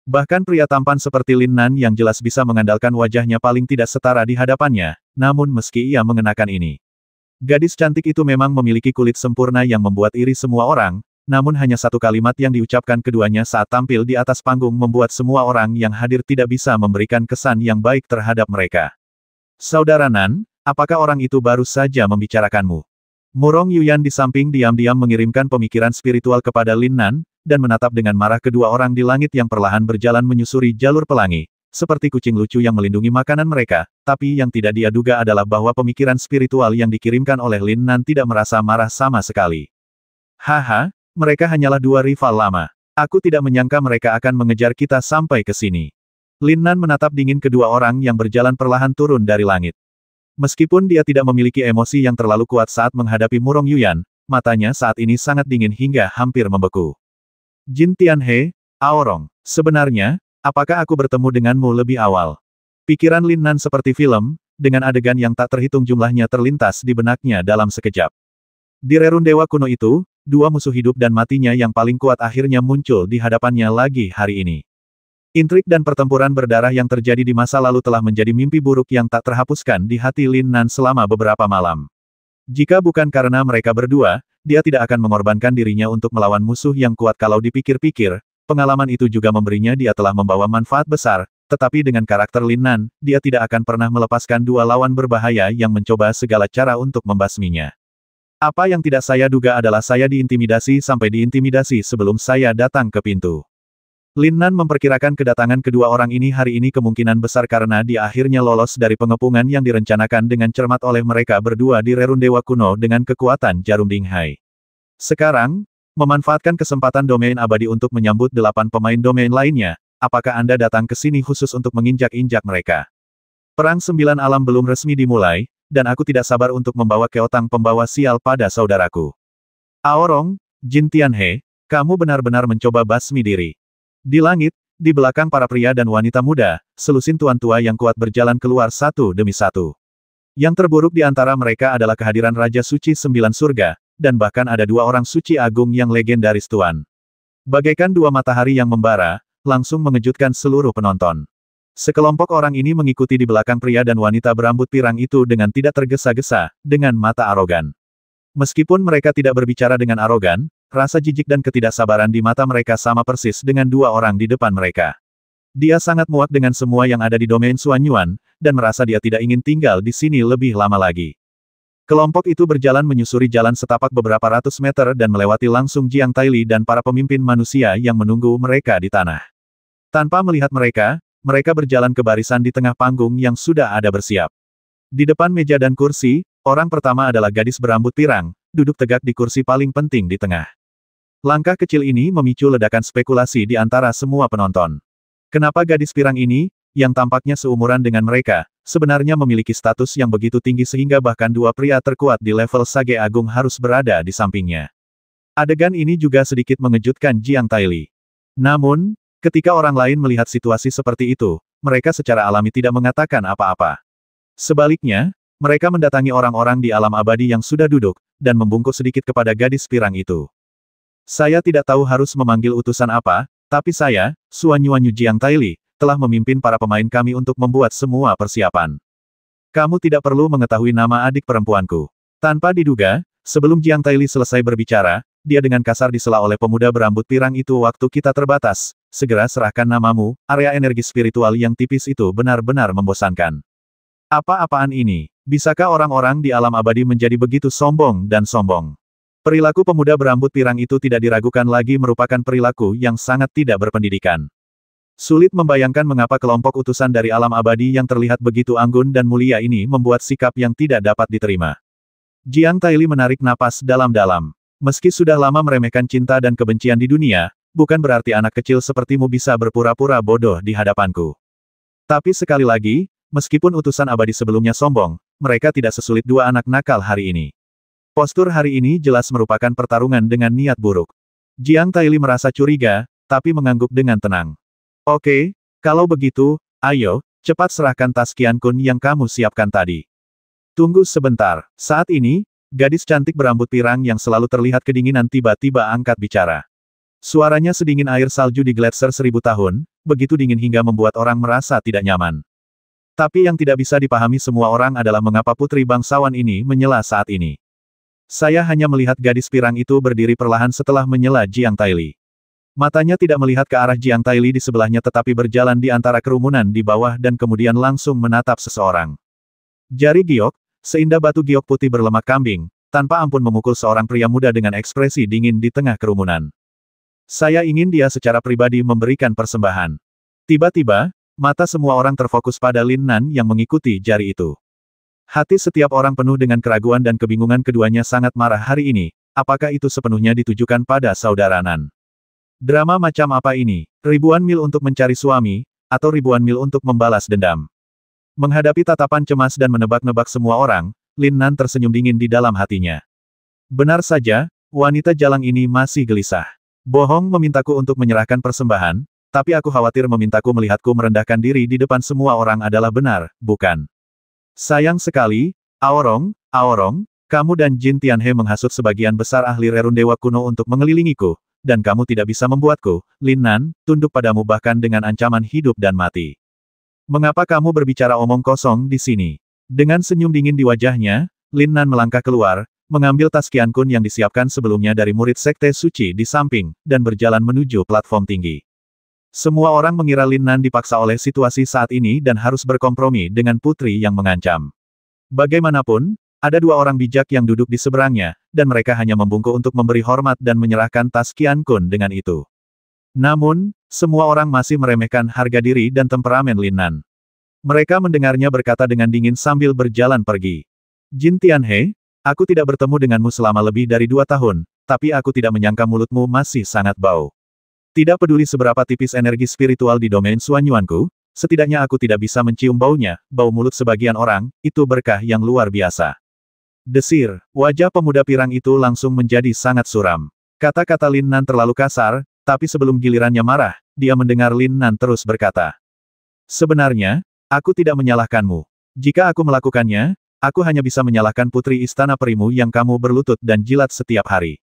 Bahkan pria tampan seperti Lin Nan yang jelas bisa mengandalkan wajahnya paling tidak setara di hadapannya, namun meski ia mengenakan ini. Gadis cantik itu memang memiliki kulit sempurna yang membuat iri semua orang, namun hanya satu kalimat yang diucapkan keduanya saat tampil di atas panggung membuat semua orang yang hadir tidak bisa memberikan kesan yang baik terhadap mereka. Saudara Nan, apakah orang itu baru saja membicarakanmu? Murong Yuyan di samping diam-diam mengirimkan pemikiran spiritual kepada Lin Nan, dan menatap dengan marah kedua orang di langit yang perlahan berjalan menyusuri jalur pelangi, seperti kucing lucu yang melindungi makanan mereka, tapi yang tidak dia duga adalah bahwa pemikiran spiritual yang dikirimkan oleh Lin Nan tidak merasa marah sama sekali. Haha, mereka hanyalah 2 rival lama. Aku tidak menyangka mereka akan mengejar kita sampai ke sini. Lin Nan menatap dingin kedua orang yang berjalan perlahan turun dari langit. Meskipun dia tidak memiliki emosi yang terlalu kuat saat menghadapi Murong Yuyan, matanya saat ini sangat dingin hingga hampir membeku. Jin Tianhe, Aorong, sebenarnya, apakah aku bertemu denganmu lebih awal? Pikiran Lin Nan seperti film, dengan adegan yang tak terhitung jumlahnya terlintas di benaknya dalam sekejap. Di rerun dewa kuno itu, 2 musuh hidup dan matinya yang paling kuat akhirnya muncul di hadapannya lagi hari ini. Intrik dan pertempuran berdarah yang terjadi di masa lalu telah menjadi mimpi buruk yang tak terhapuskan di hati Lin Nan selama beberapa malam. Jika bukan karena mereka berdua, dia tidak akan mengorbankan dirinya untuk melawan musuh yang kuat. Kalau dipikir-pikir, pengalaman itu juga memberinya dia telah membawa manfaat besar, tetapi dengan karakter Lin Nan, dia tidak akan pernah melepaskan 2 lawan berbahaya yang mencoba segala cara untuk membasminya. Apa yang tidak saya duga adalah saya diintimidasi sampai diintimidasi sebelum saya datang ke pintu. Lin Nan memperkirakan kedatangan kedua orang ini hari ini kemungkinan besar karena dia akhirnya lolos dari pengepungan yang direncanakan dengan cermat oleh mereka berdua di rerun dewa kuno dengan kekuatan jarum Dinghai. Sekarang, memanfaatkan kesempatan domain abadi untuk menyambut 8 pemain domain lainnya, apakah Anda datang ke sini khusus untuk menginjak-injak mereka? Perang 9 alam belum resmi dimulai, dan aku tidak sabar untuk membawa keotang pembawa sial pada saudaraku. Aorong, Jin Tianhe, kamu benar-benar mencoba basmi diri. Di langit, di belakang para pria dan wanita muda, selusin tuan tua yang kuat berjalan keluar satu demi satu. Yang terburuk di antara mereka adalah kehadiran Raja Suci Sembilan Surga, dan bahkan ada dua orang suci agung yang legendaris tuan. Bagaikan dua matahari yang membara, langsung mengejutkan seluruh penonton. Sekelompok orang ini mengikuti di belakang pria dan wanita berambut pirang itu dengan tidak tergesa-gesa, dengan mata arogan. Meskipun mereka tidak berbicara dengan arogan, rasa jijik dan ketidaksabaran di mata mereka sama persis dengan dua orang di depan mereka. Dia sangat muak dengan semua yang ada di domain Xuanyuan, dan merasa dia tidak ingin tinggal di sini lebih lama lagi. Kelompok itu berjalan menyusuri jalan setapak beberapa ratus meter dan melewati langsung Jiang Taili dan para pemimpin manusia yang menunggu mereka di tanah. Tanpa melihat mereka, mereka berjalan ke barisan di tengah panggung yang sudah ada bersiap. Di depan meja dan kursi, orang pertama adalah gadis berambut pirang, duduk tegak di kursi paling penting di tengah. Langkah kecil ini memicu ledakan spekulasi di antara semua penonton. Kenapa gadis pirang ini, yang tampaknya seumuran dengan mereka, sebenarnya memiliki status yang begitu tinggi sehingga bahkan dua pria terkuat di level Sage Agung harus berada di sampingnya. Adegan ini juga sedikit mengejutkan Jiang Taili. Namun, ketika orang lain melihat situasi seperti itu, mereka secara alami tidak mengatakan apa-apa. Sebaliknya, mereka mendatangi orang-orang di alam abadi yang sudah duduk, dan membungkuk sedikit kepada gadis pirang itu. Saya tidak tahu harus memanggil utusan apa, tapi saya, Xuanyuanyu Jiang Taili, telah memimpin para pemain kami untuk membuat semua persiapan. Kamu tidak perlu mengetahui nama adik perempuanku. Tanpa diduga, sebelum Jiang Taili selesai berbicara, dia dengan kasar disela oleh pemuda berambut pirang itu. Waktu kita terbatas, segera serahkan namamu, area energi spiritual yang tipis itu benar-benar membosankan. Apa-apaan ini? Bisakah orang-orang di alam abadi menjadi begitu sombong dan sombong? Perilaku pemuda berambut pirang itu tidak diragukan lagi merupakan perilaku yang sangat tidak berpendidikan. Sulit membayangkan mengapa kelompok utusan dari alam abadi yang terlihat begitu anggun dan mulia ini membuat sikap yang tidak dapat diterima. Jiang Taili menarik napas dalam-dalam. Meski sudah lama meremehkan cinta dan kebencian di dunia, bukan berarti anak kecil sepertimu bisa berpura-pura bodoh di hadapanku. Tapi sekali lagi, meskipun utusan abadi sebelumnya sombong, mereka tidak sesulit dua anak nakal hari ini. Postur hari ini jelas merupakan pertarungan dengan niat buruk. Jiang Taili merasa curiga, tapi mengangguk dengan tenang. Oke, kalau begitu, ayo, cepat serahkan tas Qian Kun yang kamu siapkan tadi. Tunggu sebentar. Saat ini, gadis cantik berambut pirang yang selalu terlihat kedinginan tiba-tiba angkat bicara. Suaranya sedingin air salju di gletser 1000 tahun, begitu dingin hingga membuat orang merasa tidak nyaman. Tapi yang tidak bisa dipahami semua orang adalah mengapa putri bangsawan ini menyela saat ini. Saya hanya melihat gadis pirang itu berdiri perlahan setelah menyela Jiang Taili. Matanya tidak melihat ke arah Jiang Taili di sebelahnya tetapi berjalan di antara kerumunan di bawah dan kemudian langsung menatap seseorang. Jari giok, seindah batu giok putih berlemak kambing, tanpa ampun memukul seorang pria muda dengan ekspresi dingin di tengah kerumunan. Saya ingin dia secara pribadi memberikan persembahan. Tiba-tiba, mata semua orang terfokus pada Lin Nan yang mengikuti jari itu. Hati setiap orang penuh dengan keraguan dan kebingungan. Keduanya sangat marah hari ini. Apakah itu sepenuhnya ditujukan pada saudara Nan? Drama macam apa ini? Ribuan mil untuk mencari suami, atau ribuan mil untuk membalas dendam? Menghadapi tatapan cemas dan menebak-nebak semua orang, Lin Nan tersenyum dingin di dalam hatinya. Benar saja, wanita jalang ini masih gelisah. Bohong memintaku untuk menyerahkan persembahan, tapi aku khawatir memintaku melihatku merendahkan diri di depan semua orang adalah benar, bukan? Sayang sekali, Aorong, kamu dan Jin Tianhe menghasut sebagian besar ahli rerun dewa kuno untuk mengelilingiku, dan kamu tidak bisa membuatku, Lin Nan, tunduk padamu bahkan dengan ancaman hidup dan mati. Mengapa kamu berbicara omong kosong di sini? Dengan senyum dingin di wajahnya, Lin Nan melangkah keluar, mengambil tas Qian Kun yang disiapkan sebelumnya dari murid Sekte Suci di samping, dan berjalan menuju platform tinggi. Semua orang mengira Lin Nan dipaksa oleh situasi saat ini dan harus berkompromi dengan putri yang mengancam. Bagaimanapun, ada dua orang bijak yang duduk di seberangnya, dan mereka hanya membungkuk untuk memberi hormat dan menyerahkan tas Qian Kun dengan itu. Namun, semua orang masih meremehkan harga diri dan temperamen Lin Nan. Mereka mendengarnya berkata dengan dingin sambil berjalan pergi. Jin Tianhe, aku tidak bertemu denganmu selama lebih dari 2 tahun, tapi aku tidak menyangka mulutmu masih sangat bau. Tidak peduli seberapa tipis energi spiritual di domain Xuanyuanku, setidaknya aku tidak bisa mencium baunya. Bau mulut sebagian orang, itu berkah yang luar biasa. Desir, wajah pemuda pirang itu langsung menjadi sangat suram. Kata-kata Lin Nan terlalu kasar, tapi sebelum gilirannya marah, dia mendengar Lin Nan terus berkata. Sebenarnya, aku tidak menyalahkanmu. Jika aku melakukannya, aku hanya bisa menyalahkan putri istana perimu yang kamu berlutut dan jilat setiap hari.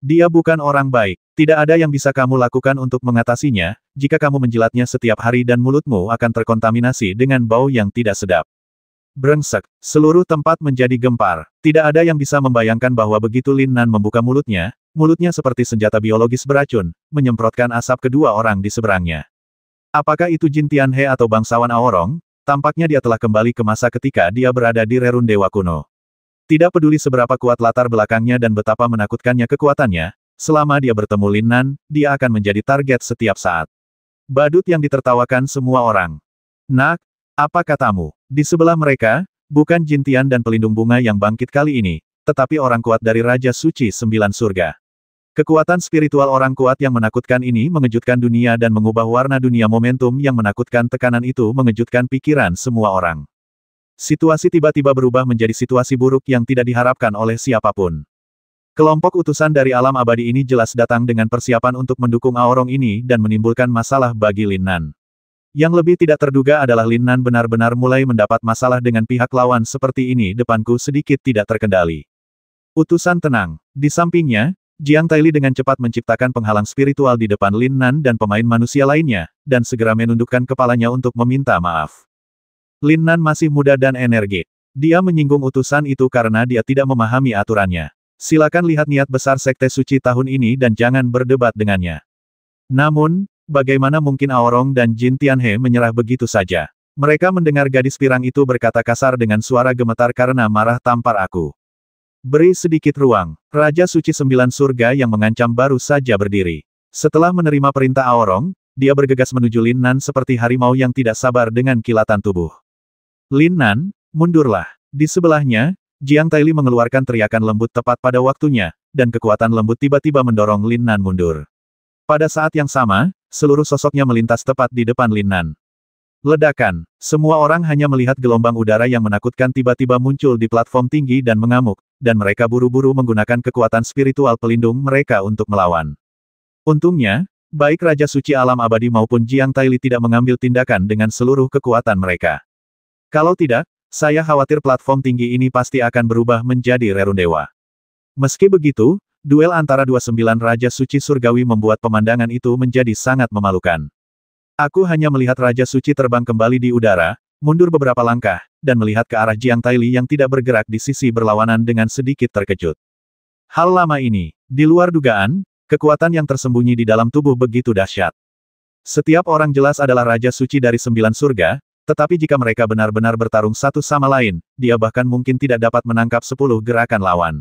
Dia bukan orang baik. Tidak ada yang bisa kamu lakukan untuk mengatasinya, jika kamu menjilatnya setiap hari dan mulutmu akan terkontaminasi dengan bau yang tidak sedap. Brengsek. Seluruh tempat menjadi gempar. Tidak ada yang bisa membayangkan bahwa begitu Lin Nan membuka mulutnya seperti senjata biologis beracun, menyemprotkan asap kedua orang di seberangnya. Apakah itu Jin Tianhe atau bangsawan Aorong? Tampaknya dia telah kembali ke masa ketika dia berada di Rerun Dewa Kuno. Tidak peduli seberapa kuat latar belakangnya dan betapa menakutkannya kekuatannya, selama dia bertemu Lin Nan, dia akan menjadi target setiap saat. Badut yang ditertawakan semua orang. Nak, apa katamu? Di sebelah mereka, bukan Jin Tian dan pelindung bunga yang bangkit kali ini, tetapi orang kuat dari Raja Suci Sembilan Surga. Kekuatan spiritual orang kuat yang menakutkan ini mengejutkan dunia dan mengubah warna dunia. Momentum yang menakutkan tekanan itu mengejutkan pikiran semua orang. Situasi tiba-tiba berubah menjadi situasi buruk yang tidak diharapkan oleh siapapun. Kelompok utusan dari alam abadi ini jelas datang dengan persiapan untuk mendukung Aorong ini dan menimbulkan masalah bagi Lin Nan. Yang lebih tidak terduga adalah Lin Nan benar-benar mulai mendapat masalah dengan pihak lawan seperti ini. Depanku sedikit tidak terkendali. Utusan tenang. Di sampingnya, Jiang Taili dengan cepat menciptakan penghalang spiritual di depan Lin Nan dan pemain manusia lainnya, dan segera menundukkan kepalanya untuk meminta maaf. Lin Nan masih muda dan energik. Dia menyinggung utusan itu karena dia tidak memahami aturannya. Silakan lihat niat besar Sekte Suci tahun ini dan jangan berdebat dengannya. Namun, bagaimana mungkin Aorong dan Jin Tianhe menyerah begitu saja? Mereka mendengar gadis pirang itu berkata kasar dengan suara gemetar karena marah. Tampar aku. Beri sedikit ruang. Raja Suci Sembilan Surga yang mengancam baru saja berdiri. Setelah menerima perintah Aorong, dia bergegas menuju Lin Nan seperti harimau yang tidak sabar dengan kilatan tubuh. Lin Nan, mundurlah. Di sebelahnya, Jiang Taili mengeluarkan teriakan lembut tepat pada waktunya, dan kekuatan lembut tiba-tiba mendorong Lin Nan mundur. Pada saat yang sama, seluruh sosoknya melintas tepat di depan Lin Nan. Ledakan. Semua orang hanya melihat gelombang udara yang menakutkan tiba-tiba muncul di platform tinggi dan mengamuk, dan mereka buru-buru menggunakan kekuatan spiritual pelindung mereka untuk melawan. Untungnya, baik Raja Suci Alam Abadi maupun Jiang Taili tidak mengambil tindakan dengan seluruh kekuatan mereka. Kalau tidak, saya khawatir platform tinggi ini pasti akan berubah menjadi Rerun Dewa. Meski begitu, duel antara 29 Raja Suci Surgawi membuat pemandangan itu menjadi sangat memalukan. Aku hanya melihat Raja Suci terbang kembali di udara, mundur beberapa langkah, dan melihat ke arah Jiang Taili yang tidak bergerak di sisi berlawanan dengan sedikit terkejut. Hal lama ini, di luar dugaan, kekuatan yang tersembunyi di dalam tubuh begitu dahsyat. Setiap orang jelas adalah Raja Suci dari 9 surga, tetapi jika mereka benar-benar bertarung satu sama lain, dia bahkan mungkin tidak dapat menangkap 10 gerakan lawan.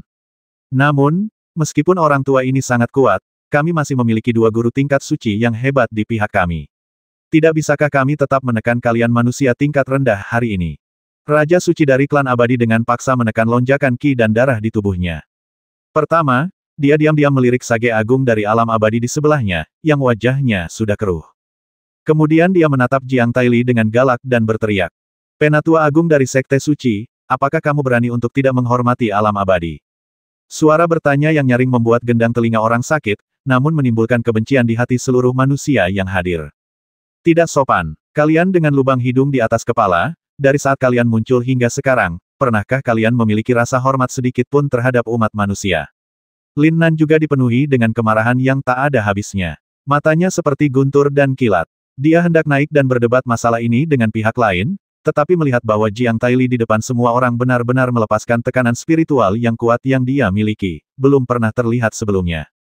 Namun, meskipun orang tua ini sangat kuat, kami masih memiliki 2 guru tingkat suci yang hebat di pihak kami. Tidak bisakah kami tetap menekan kalian manusia tingkat rendah hari ini? Raja Suci dari klan abadi dengan paksa menekan lonjakan ki dan darah di tubuhnya. Pertama, dia diam-diam melirik Sage Agung dari alam abadi di sebelahnya, yang wajahnya sudah keruh. Kemudian dia menatap Jiang Taili dengan galak dan berteriak. Penatua Agung dari Sekte Suci, apakah kamu berani untuk tidak menghormati alam abadi? Suara bertanya yang nyaring membuat gendang telinga orang sakit, namun menimbulkan kebencian di hati seluruh manusia yang hadir. Tidak sopan. Kalian dengan lubang hidung di atas kepala, dari saat kalian muncul hingga sekarang, pernahkah kalian memiliki rasa hormat sedikit pun terhadap umat manusia? Lin Nan juga dipenuhi dengan kemarahan yang tak ada habisnya. Matanya seperti guntur dan kilat. Dia hendak naik dan berdebat masalah ini dengan pihak lain, tetapi melihat bahwa Jiang Taili di depan semua orang benar-benar melepaskan tekanan spiritual yang kuat yang dia miliki, belum pernah terlihat sebelumnya.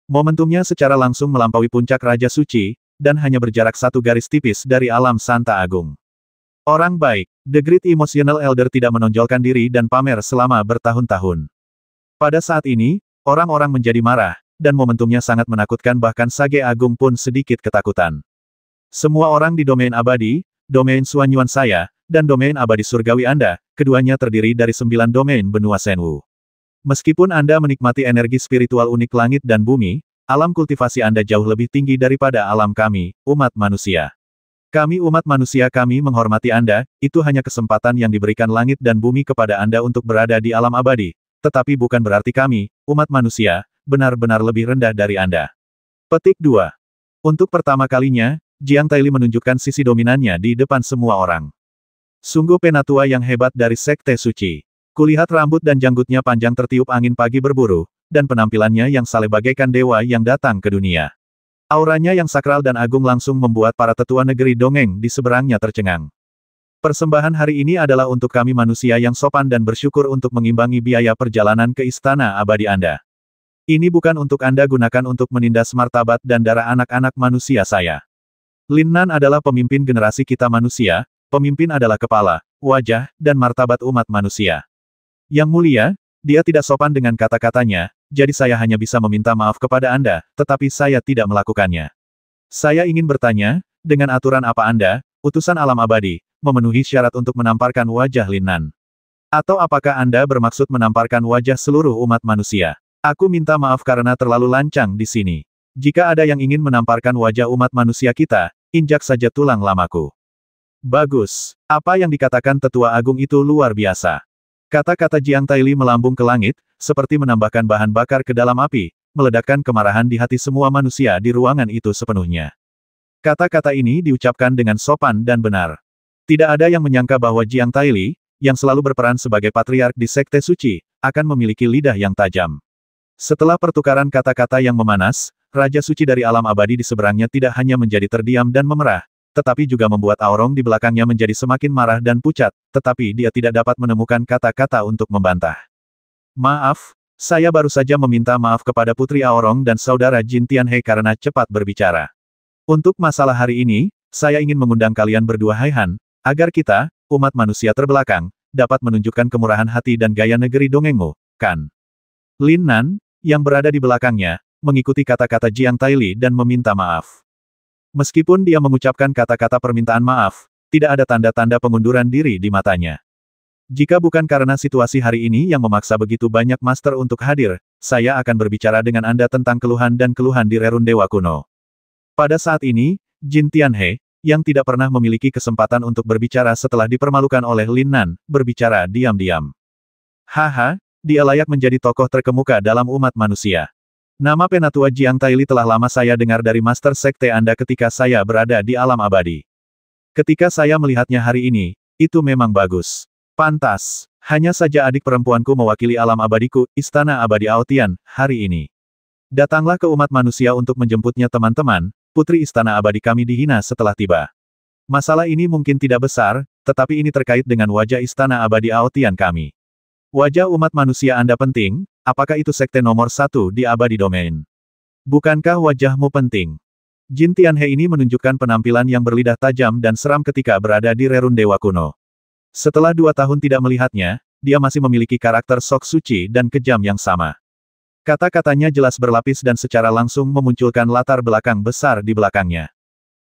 Momentumnya secara langsung melampaui puncak Raja Suci, dan hanya berjarak 1 garis tipis dari alam Santa Agung. Orang baik, The Great Emotional Elder tidak menonjolkan diri dan pamer selama bertahun-tahun. Pada saat ini, orang-orang menjadi marah, dan momentumnya sangat menakutkan bahkan Sage Agung pun sedikit ketakutan. Semua orang di domain abadi, domain Suanyuan saya, dan domain abadi surgawi Anda, keduanya terdiri dari 9 domain benua Senwu. Meskipun Anda menikmati energi spiritual unik langit dan bumi, alam kultivasi Anda jauh lebih tinggi daripada alam kami, umat manusia. Kami umat manusia kami menghormati Anda, itu hanya kesempatan yang diberikan langit dan bumi kepada Anda untuk berada di alam abadi, tetapi bukan berarti kami, umat manusia, benar-benar lebih rendah dari Anda. Petik 2. Untuk pertama kalinya, Jiang Taili menunjukkan sisi dominannya di depan semua orang. Sungguh penatua yang hebat dari Sekte Suci. Kulihat rambut dan janggutnya panjang tertiup angin pagi berburu, dan penampilannya yang saleh bagaikan dewa yang datang ke dunia. Auranya yang sakral dan agung langsung membuat para tetua negeri dongeng di seberangnya tercengang. Persembahan hari ini adalah untuk kami manusia yang sopan dan bersyukur untuk mengimbangi biaya perjalanan ke istana abadi Anda. Ini bukan untuk Anda gunakan untuk menindas martabat dan darah anak-anak manusia saya. Lin Nan adalah pemimpin generasi kita manusia, pemimpin adalah kepala, wajah, dan martabat umat manusia. Yang mulia, dia tidak sopan dengan kata-katanya, jadi saya hanya bisa meminta maaf kepada Anda, tetapi saya tidak melakukannya. Saya ingin bertanya, dengan aturan apa Anda, utusan alam abadi, memenuhi syarat untuk menamparkan wajah Lin Nan? Atau apakah Anda bermaksud menamparkan wajah seluruh umat manusia? Aku minta maaf karena terlalu lancang di sini. Jika ada yang ingin menamparkan wajah umat manusia kita, injak saja tulang lamaku. Bagus. Apa yang dikatakan tetua agung itu luar biasa. Kata-kata Jiang Taili melambung ke langit, seperti menambahkan bahan bakar ke dalam api, meledakkan kemarahan di hati semua manusia di ruangan itu sepenuhnya. Kata-kata ini diucapkan dengan sopan dan benar. Tidak ada yang menyangka bahwa Jiang Taili, yang selalu berperan sebagai patriark di Sekte Suci, akan memiliki lidah yang tajam. Setelah pertukaran kata-kata yang memanas, Raja Suci dari alam abadi di seberangnya tidak hanya menjadi terdiam dan memerah, tetapi juga membuat Aurong di belakangnya menjadi semakin marah dan pucat, tetapi dia tidak dapat menemukan kata-kata untuk membantah. Maaf, saya baru saja meminta maaf kepada Putri Aurong dan Saudara Jin Tianhe karena cepat berbicara. Untuk masalah hari ini, saya ingin mengundang kalian berdua Haihan, agar kita, umat manusia terbelakang, dapat menunjukkan kemurahan hati dan gaya negeri dongengmu, kan? Lin Nan, yang berada di belakangnya, mengikuti kata-kata Jiang Taili dan meminta maaf. Meskipun dia mengucapkan kata-kata permintaan maaf, tidak ada tanda-tanda pengunduran diri di matanya. Jika bukan karena situasi hari ini yang memaksa begitu banyak master untuk hadir, saya akan berbicara dengan Anda tentang keluhan dan keluhan di Rerun Dewa Kuno. Pada saat ini, Jin Tianhe, yang tidak pernah memiliki kesempatan untuk berbicara setelah dipermalukan oleh Lin Nan, berbicara diam-diam. Haha, dia layak menjadi tokoh terkemuka dalam umat manusia. Nama penatua Jiang Taili telah lama saya dengar dari Master Sekte Anda ketika saya berada di alam abadi. Ketika saya melihatnya hari ini, itu memang bagus. Pantas. Hanya saja adik perempuanku mewakili alam abadiku, Istana Abadi Aotian, hari ini. Datanglah ke umat manusia untuk menjemputnya teman-teman, putri Istana Abadi kami dihina setelah tiba. Masalah ini mungkin tidak besar, tetapi ini terkait dengan wajah Istana Abadi Aotian kami. Wajah umat manusia Anda penting, apakah itu sekte nomor 1 di abadi domain? Bukankah wajahmu penting? Jin Tianhe ini menunjukkan penampilan yang berlidah tajam dan seram ketika berada di Rerun Dewa Kuno. Setelah 2 tahun tidak melihatnya, dia masih memiliki karakter sok suci dan kejam yang sama. Kata-katanya jelas berlapis dan secara langsung memunculkan latar belakang besar di belakangnya.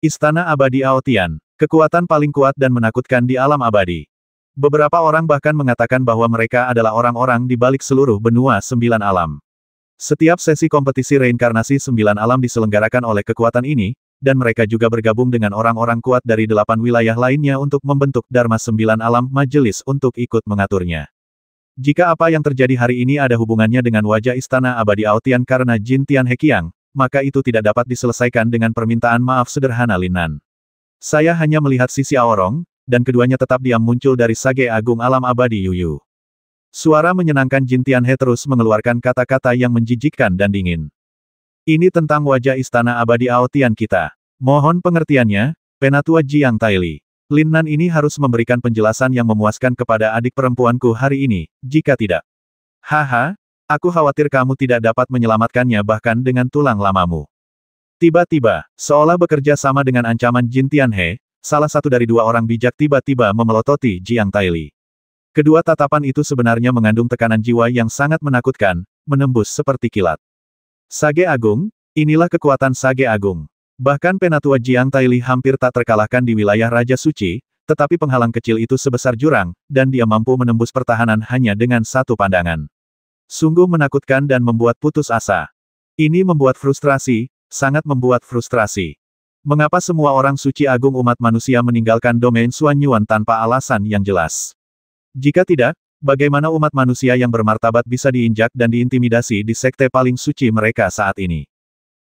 Istana Abadi Aotian, kekuatan paling kuat dan menakutkan di alam abadi. Beberapa orang bahkan mengatakan bahwa mereka adalah orang-orang di balik seluruh benua 9 alam. Setiap sesi kompetisi reinkarnasi 9 alam diselenggarakan oleh kekuatan ini, dan mereka juga bergabung dengan orang-orang kuat dari 8 wilayah lainnya untuk membentuk Dharma 9 alam majelis untuk ikut mengaturnya. Jika apa yang terjadi hari ini ada hubungannya dengan wajah Istana Abadi Aotian karena Jin Tianhe Qiang, maka itu tidak dapat diselesaikan dengan permintaan maaf sederhana Lin Nan. Saya hanya melihat sisi Aorong, dan keduanya tetap diam muncul dari Sage Agung Alam Abadi Yuyu. Suara menyenangkan Jin Tianhe terus mengeluarkan kata-kata yang menjijikkan dan dingin. Ini tentang wajah Istana Abadi Aotian kita. Mohon pengertiannya, Penatua Jiang Taili. Lin Nan ini harus memberikan penjelasan yang memuaskan kepada adik perempuanku hari ini, jika tidak. Haha, aku khawatir kamu tidak dapat menyelamatkannya bahkan dengan tulang lamamu. Tiba-tiba, seolah bekerja sama dengan ancaman Jin Tianhe, salah satu dari 2 orang bijak tiba-tiba memelototi Jiang Taili. Kedua tatapan itu sebenarnya mengandung tekanan jiwa yang sangat menakutkan, menembus seperti kilat. Sage Agung, inilah kekuatan Sage Agung. Bahkan Penatua Jiang Taili hampir tak terkalahkan di wilayah Raja Suci, tetapi penghalang kecil itu sebesar jurang, dan dia mampu menembus pertahanan hanya dengan satu pandangan. Sungguh menakutkan dan membuat putus asa. Ini membuat frustrasi, sangat membuat frustrasi. Mengapa semua orang suci agung umat manusia meninggalkan domain Xuanyuan tanpa alasan yang jelas? Jika tidak, bagaimana umat manusia yang bermartabat bisa diinjak dan diintimidasi di sekte paling suci mereka saat ini.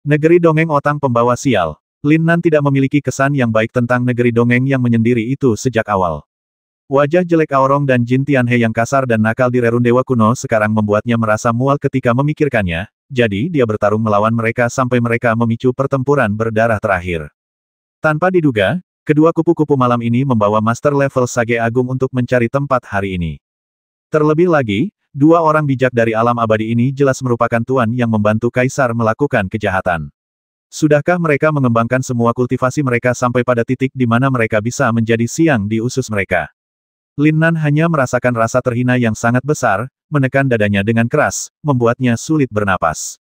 Negeri dongeng otang pembawa sial. Lin Nan tidak memiliki kesan yang baik tentang negeri dongeng yang menyendiri itu sejak awal. Wajah jelek Aorong dan Jin Tianhe yang kasar dan nakal di Rerun Dewa Kuno sekarang membuatnya merasa mual ketika memikirkannya, jadi dia bertarung melawan mereka sampai mereka memicu pertempuran berdarah terakhir. Tanpa diduga, kedua kupu-kupu malam ini membawa master level Sage Agung untuk mencari tempat hari ini. Terlebih lagi, dua orang bijak dari alam abadi ini jelas merupakan tuan yang membantu Kaisar melakukan kejahatan. Sudahkah mereka mengembangkan semua kultivasi mereka sampai pada titik di mana mereka bisa menjadi siang di usus mereka? Lin Nan hanya merasakan rasa terhina yang sangat besar, menekan dadanya dengan keras, membuatnya sulit bernapas.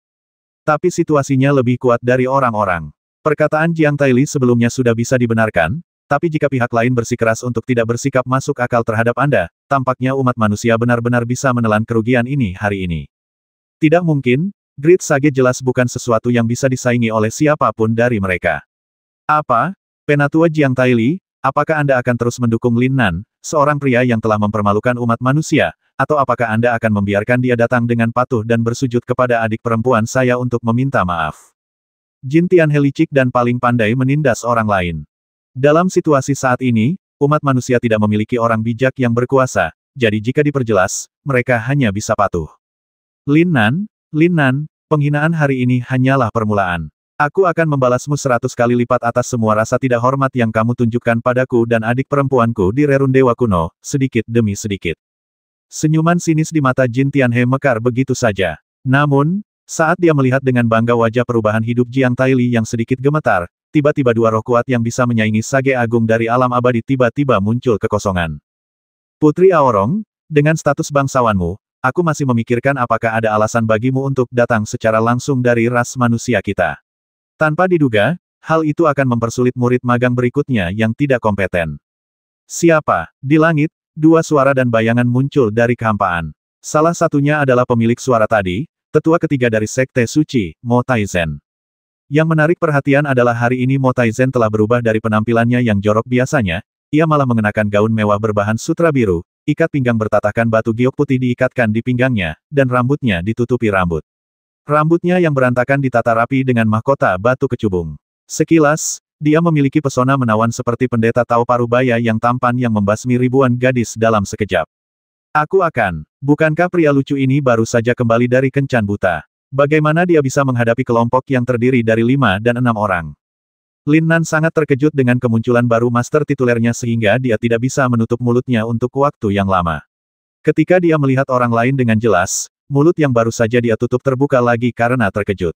Tapi situasinya lebih kuat dari orang-orang. Perkataan Jiang Taili sebelumnya sudah bisa dibenarkan, tapi jika pihak lain bersikeras untuk tidak bersikap masuk akal terhadap Anda, tampaknya umat manusia benar-benar bisa menelan kerugian ini hari ini. Tidak mungkin, Great Sage jelas bukan sesuatu yang bisa disaingi oleh siapapun dari mereka. Apa? Penatua Jiang Taili, apakah Anda akan terus mendukung Lin Nan, seorang pria yang telah mempermalukan umat manusia, atau apakah Anda akan membiarkan dia datang dengan patuh dan bersujud kepada adik perempuan saya untuk meminta maaf? Jin Tianhe licik dan paling pandai menindas orang lain. Dalam situasi saat ini, umat manusia tidak memiliki orang bijak yang berkuasa, jadi jika diperjelas, mereka hanya bisa patuh. Lin Nan, penghinaan hari ini hanyalah permulaan. Aku akan membalasmu 100 kali lipat atas semua rasa tidak hormat yang kamu tunjukkan padaku dan adik perempuanku di Rerun Dewa Kuno, sedikit demi sedikit. Senyuman sinis di mata Jin Tianhe mekar begitu saja. Namun, saat dia melihat dengan bangga wajah perubahan hidup Jiang Taili yang sedikit gemetar, tiba-tiba dua roh kuat yang bisa menyaingi Sage Agung dari alam abadi tiba-tiba muncul kekosongan. Putri Aorong, dengan status bangsawanmu, aku masih memikirkan apakah ada alasan bagimu untuk datang secara langsung dari ras manusia kita. Tanpa diduga, hal itu akan mempersulit murid magang berikutnya yang tidak kompeten. Siapa? Di langit, dua suara dan bayangan muncul dari kehampaan. Salah satunya adalah pemilik suara tadi, tetua ketiga dari Sekte Suci, Mo Taizen. Yang menarik perhatian adalah hari ini Mo Taizen telah berubah dari penampilannya yang jorok biasanya, ia malah mengenakan gaun mewah berbahan sutra biru, ikat pinggang bertatahkan batu giok putih diikatkan di pinggangnya, dan rambutnya ditutupi rambut. Rambutnya yang berantakan ditata rapi dengan mahkota batu kecubung. Sekilas, dia memiliki pesona menawan seperti pendeta Tao Parubaya yang tampan yang membasmi ribuan gadis dalam sekejap. Bukankah pria lucu ini baru saja kembali dari kencan buta? Bagaimana dia bisa menghadapi kelompok yang terdiri dari 5 dan 6 orang? Lin Nan sangat terkejut dengan kemunculan baru master titulernya sehingga dia tidak bisa menutup mulutnya untuk waktu yang lama. Ketika dia melihat orang lain dengan jelas, mulut yang baru saja dia tutup terbuka lagi karena terkejut.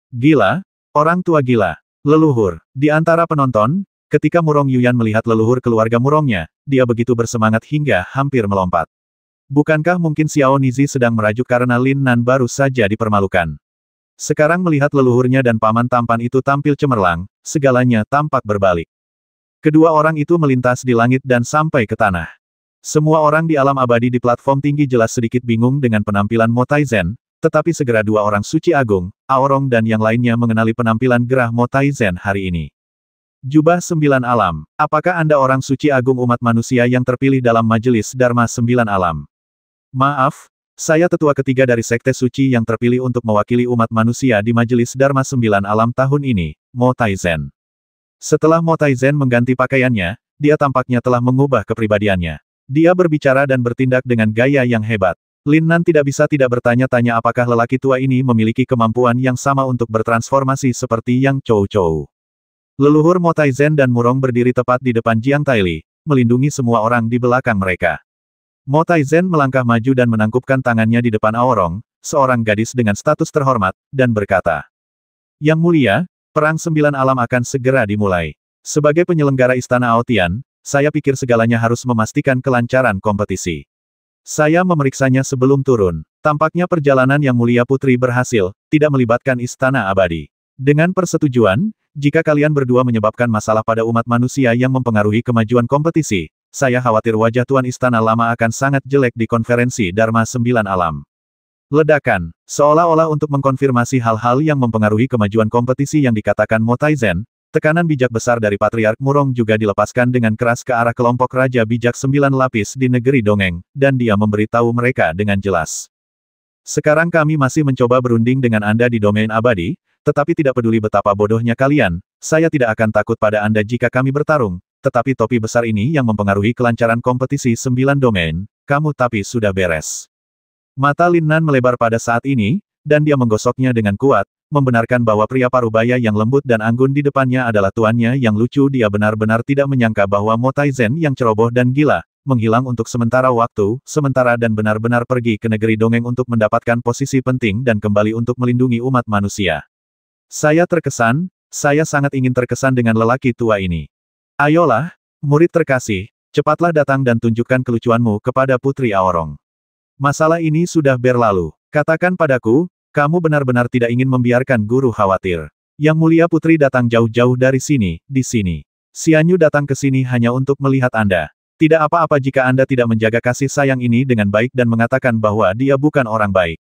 Gila, orang tua gila, leluhur. Di antara penonton, ketika Murong Yuyan melihat leluhur keluarga Murongnya, dia begitu bersemangat hingga hampir melompat. Bukankah mungkin Xiao Nizi sedang merajuk karena Lin Nan baru saja dipermalukan? Sekarang melihat leluhurnya dan paman tampan itu tampil cemerlang, segalanya tampak berbalik. Kedua orang itu melintas di langit dan sampai ke tanah. Semua orang di alam abadi di platform tinggi jelas sedikit bingung dengan penampilan Mo Taizen, tetapi segera dua orang suci agung, Aorong dan yang lainnya mengenali penampilan gerah Mo Taizen hari ini. Jubah 9 alam, apakah Anda orang suci agung umat manusia yang terpilih dalam majelis Dharma 9 alam? Maaf, saya tetua ketiga dari Sekte Suci yang terpilih untuk mewakili umat manusia di majelis Dharma 9 alam tahun ini, Mo Taizen. Setelah Mo Taizen mengganti pakaiannya, dia tampaknya telah mengubah kepribadiannya. Dia berbicara dan bertindak dengan gaya yang hebat. Lin Nan tidak bisa tidak bertanya-tanya apakah lelaki tua ini memiliki kemampuan yang sama untuk bertransformasi seperti yang Chou. Leluhur Mo Taizen dan Murong berdiri tepat di depan Jiang Taili, melindungi semua orang di belakang mereka. Mo Taizen melangkah maju dan menangkupkan tangannya di depan Aorong, seorang gadis dengan status terhormat, dan berkata, "Yang mulia, perang 9 alam akan segera dimulai. Sebagai penyelenggara Istana Aotian, saya pikir segalanya harus memastikan kelancaran kompetisi. Saya memeriksanya sebelum turun. Tampaknya perjalanan Yang Mulia Putri berhasil, tidak melibatkan Istana Abadi. Dengan persetujuan, jika kalian berdua menyebabkan masalah pada umat manusia yang mempengaruhi kemajuan kompetisi, saya khawatir wajah Tuan Istana Lama akan sangat jelek di konferensi Dharma 9 alam." Ledakan, seolah-olah untuk mengkonfirmasi hal-hal yang mempengaruhi kemajuan kompetisi yang dikatakan Mo Taizen, Tekanan bijak besar dari Patriark Murong juga dilepaskan dengan keras ke arah kelompok Raja Bijak 9 Lapis di negeri Dongeng, dan dia memberitahu mereka dengan jelas. Sekarang kami masih mencoba berunding dengan Anda di domain abadi, tetapi tidak peduli betapa bodohnya kalian, saya tidak akan takut pada Anda jika kami bertarung, tetapi topi besar ini yang mempengaruhi kelancaran kompetisi 9 domain, kamu tapi sudah beres. Mata Lin Nan melebar pada saat ini, dan dia menggosoknya dengan kuat, membenarkan bahwa pria parubaya yang lembut dan anggun di depannya adalah tuannya yang lucu. Dia benar-benar tidak menyangka bahwa Mo Taizen yang ceroboh dan gila, menghilang untuk sementara waktu, dan benar-benar pergi ke negeri Dongeng untuk mendapatkan posisi penting dan kembali untuk melindungi umat manusia. Saya terkesan, saya sangat ingin terkesan dengan lelaki tua ini. Ayolah, murid terkasih, cepatlah datang dan tunjukkan kelucuanmu kepada Putri Aorong. Masalah ini sudah berlalu. Katakan padaku, kamu benar-benar tidak ingin membiarkan guru khawatir. Yang mulia putri datang jauh-jauh dari sini, di sini. Xianyu datang ke sini hanya untuk melihat Anda. Tidak apa-apa jika Anda tidak menjaga kasih sayang ini dengan baik dan mengatakan bahwa dia bukan orang baik.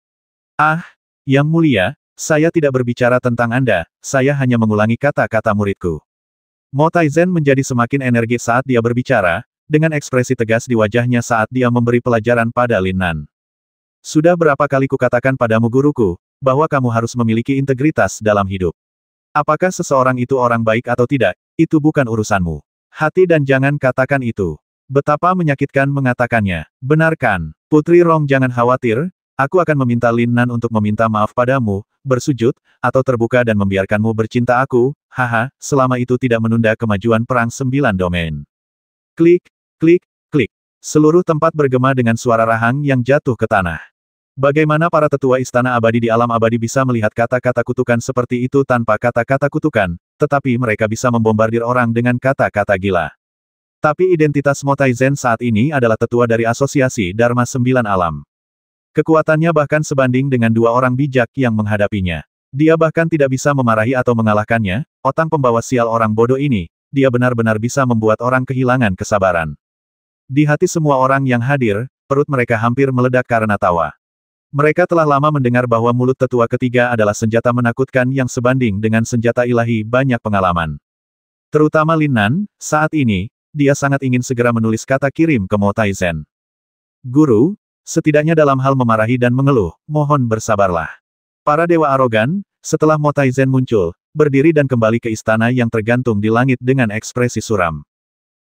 Ah, yang mulia, saya tidak berbicara tentang Anda, saya hanya mengulangi kata-kata muridku. Mo Taizen menjadi semakin energik saat dia berbicara, dengan ekspresi tegas di wajahnya saat dia memberi pelajaran pada Lin Nan. Sudah berapa kali kukatakan padamu guruku, bahwa kamu harus memiliki integritas dalam hidup. Apakah seseorang itu orang baik atau tidak, itu bukan urusanmu. Hati dan jangan katakan itu. Betapa menyakitkan mengatakannya. Benarkan, Putri Rong jangan khawatir, aku akan meminta Lin Nan untuk meminta maaf padamu, bersujud, atau terbuka dan membiarkanmu bercinta aku, haha, selama itu tidak menunda kemajuan perang 9 domain. Klik, klik, klik. Seluruh tempat bergema dengan suara rahang yang jatuh ke tanah. Bagaimana para tetua istana abadi di alam abadi bisa melihat kata-kata kutukan seperti itu tanpa kata-kata kutukan, tetapi mereka bisa membombardir orang dengan kata-kata gila. Tapi identitas Mo Taizen saat ini adalah tetua dari Asosiasi Dharma 9 Alam. Kekuatannya bahkan sebanding dengan 2 orang bijak yang menghadapinya. Dia bahkan tidak bisa memarahi atau mengalahkannya, otang pembawa sial orang bodoh ini, dia benar-benar bisa membuat orang kehilangan kesabaran. Di hati semua orang yang hadir, perut mereka hampir meledak karena tawa. Mereka telah lama mendengar bahwa mulut tetua ketiga adalah senjata menakutkan yang sebanding dengan senjata ilahi banyak pengalaman. Terutama Lin Nan, saat ini, dia sangat ingin segera menulis kata kirim ke Mo Taizen. Guru, setidaknya dalam hal memarahi dan mengeluh, mohon bersabarlah. Para dewa arogan, setelah Mo Taizen muncul, berdiri dan kembali ke istana yang tergantung di langit dengan ekspresi suram.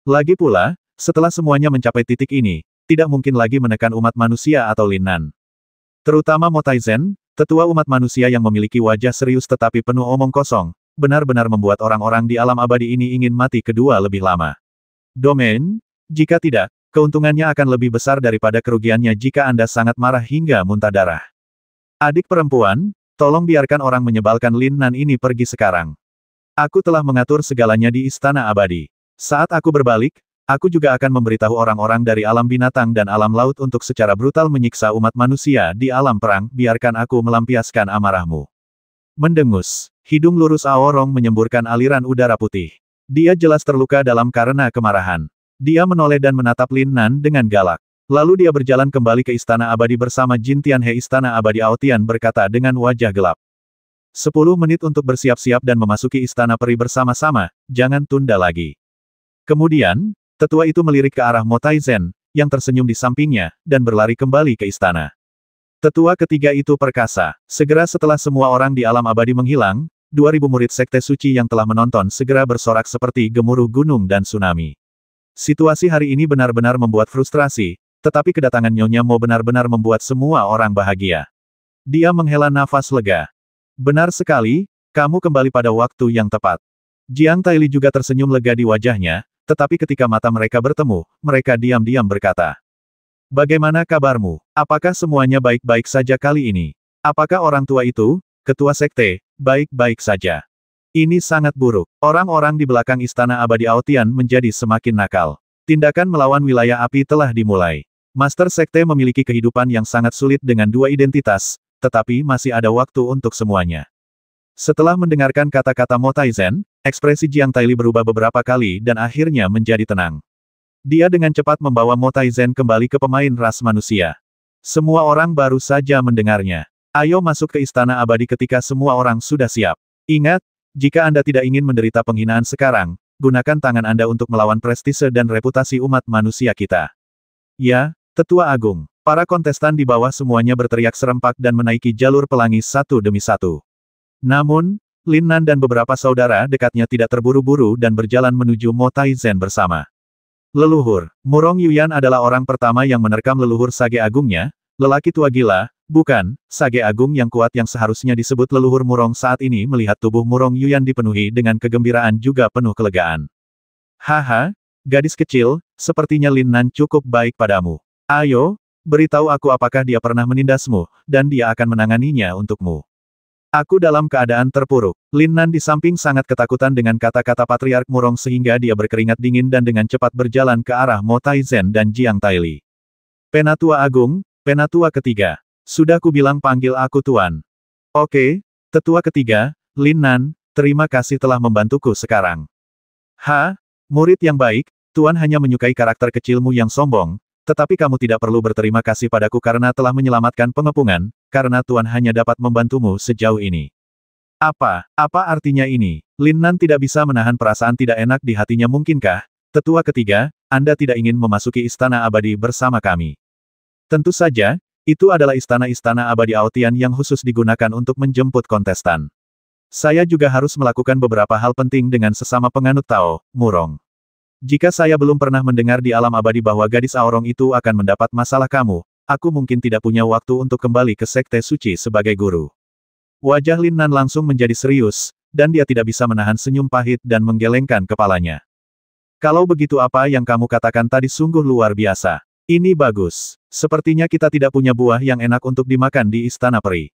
Lagi pula, setelah semuanya mencapai titik ini, tidak mungkin lagi menekan umat manusia atau Lin Nan. Terutama Mo Taizen, tetua umat manusia yang memiliki wajah serius tetapi penuh omong kosong, benar-benar membuat orang-orang di alam abadi ini ingin mati kedua lebih lama. Domain, jika tidak, keuntungannya akan lebih besar daripada kerugiannya jika Anda sangat marah hingga muntah darah. Adik perempuan, tolong biarkan orang menyebalkan Lin Nan ini pergi sekarang. Aku telah mengatur segalanya di istana abadi. Saat aku berbalik, aku juga akan memberitahu orang-orang dari alam binatang dan alam laut untuk secara brutal menyiksa umat manusia di alam perang. Biarkan aku melampiaskan amarahmu. Mendengus. Hidung lurus Aorong menyemburkan aliran udara putih. Dia jelas terluka dalam karena kemarahan. Dia menoleh dan menatap Lin Nan dengan galak. Lalu dia berjalan kembali ke istana abadi bersama Jin Tianhe. Istana abadi Aotian berkata dengan wajah gelap. 10 menit untuk bersiap-siap dan memasuki istana peri bersama-sama, jangan tunda lagi. Kemudian, tetua itu melirik ke arah Mo Taizen, yang tersenyum di sampingnya, dan berlari kembali ke istana. Tetua ketiga itu perkasa. Segera setelah semua orang di alam abadi menghilang, 2000 murid sekte suci yang telah menonton segera bersorak seperti gemuruh gunung dan tsunami. Situasi hari ini benar-benar membuat frustrasi, tetapi kedatangan Nyonya Mo benar-benar membuat semua orang bahagia. Dia menghela nafas lega. Benar sekali, kamu kembali pada waktu yang tepat. Jiang Taili juga tersenyum lega di wajahnya, tetapi ketika mata mereka bertemu, mereka diam-diam berkata. Bagaimana kabarmu? Apakah semuanya baik-baik saja kali ini? Apakah orang tua itu, ketua sekte, baik-baik saja? Ini sangat buruk. Orang-orang di belakang istana abadi Aotian menjadi semakin nakal. Tindakan melawan wilayah api telah dimulai. Master sekte memiliki kehidupan yang sangat sulit dengan 2 identitas, tetapi masih ada waktu untuk semuanya. Setelah mendengarkan kata-kata Mo Taizen, ekspresi Jiang Taili berubah beberapa kali dan akhirnya menjadi tenang. Dia dengan cepat membawa Mo Taizen kembali ke pemain ras manusia. Semua orang baru saja mendengarnya. Ayo masuk ke istana abadi ketika semua orang sudah siap. Ingat, Jika Anda tidak ingin menderita penghinaan sekarang, gunakan tangan Anda untuk melawan prestise dan reputasi umat manusia kita. Ya, Tetua Agung. Para kontestan di bawah semuanya berteriak serempak dan menaiki jalur pelangi satu demi satu. Namun, Lin Nan dan beberapa saudara dekatnya tidak terburu-buru dan berjalan menuju Mo Taizen bersama. Leluhur, Murong Yuyan adalah orang pertama yang menerkam leluhur Sage Agungnya, lelaki tua gila, bukan, Sage Agung yang kuat yang seharusnya disebut leluhur Murong saat ini melihat tubuh Murong Yuyan dipenuhi dengan kegembiraan juga penuh kelegaan. Haha, gadis kecil, sepertinya Lin Nan cukup baik padamu. Ayo, beritahu aku apakah dia pernah menindasmu, dan dia akan menanganinya untukmu. Aku dalam keadaan terpuruk. Lin Nan di samping sangat ketakutan dengan kata-kata Patriark Murong sehingga dia berkeringat dingin dan dengan cepat berjalan ke arah Mo Taizen dan Jiang Taili. Penatua Agung, Penatua Ketiga. Sudah kubilang panggil aku Tuan. Oke, Tetua Ketiga, Lin Nan, terima kasih telah membantuku sekarang. Murid yang baik, Tuan hanya menyukai karakter kecilmu yang sombong, tetapi kamu tidak perlu berterima kasih padaku karena telah menyelamatkan pengepungan, karena Tuan hanya dapat membantumu sejauh ini. Apa artinya ini? Lin Nan tidak bisa menahan perasaan tidak enak di hatinya. Mungkinkah, Tetua Ketiga, Anda tidak ingin memasuki Istana Abadi bersama kami? Tentu saja, itu adalah Istana Abadi Aotian yang khusus digunakan untuk menjemput kontestan. Saya juga harus melakukan beberapa hal penting dengan sesama penganut Tao, Murong. Jika saya belum pernah mendengar di alam abadi bahwa gadis Aorong itu akan mendapat masalah kamu, aku mungkin tidak punya waktu untuk kembali ke Sekte Suci sebagai guru. Wajah Lin Nan langsung menjadi serius, dan dia tidak bisa menahan senyum pahit dan menggelengkan kepalanya. Kalau begitu apa yang kamu katakan tadi sungguh luar biasa. Ini bagus. Sepertinya kita tidak punya buah yang enak untuk dimakan di Istana Peri.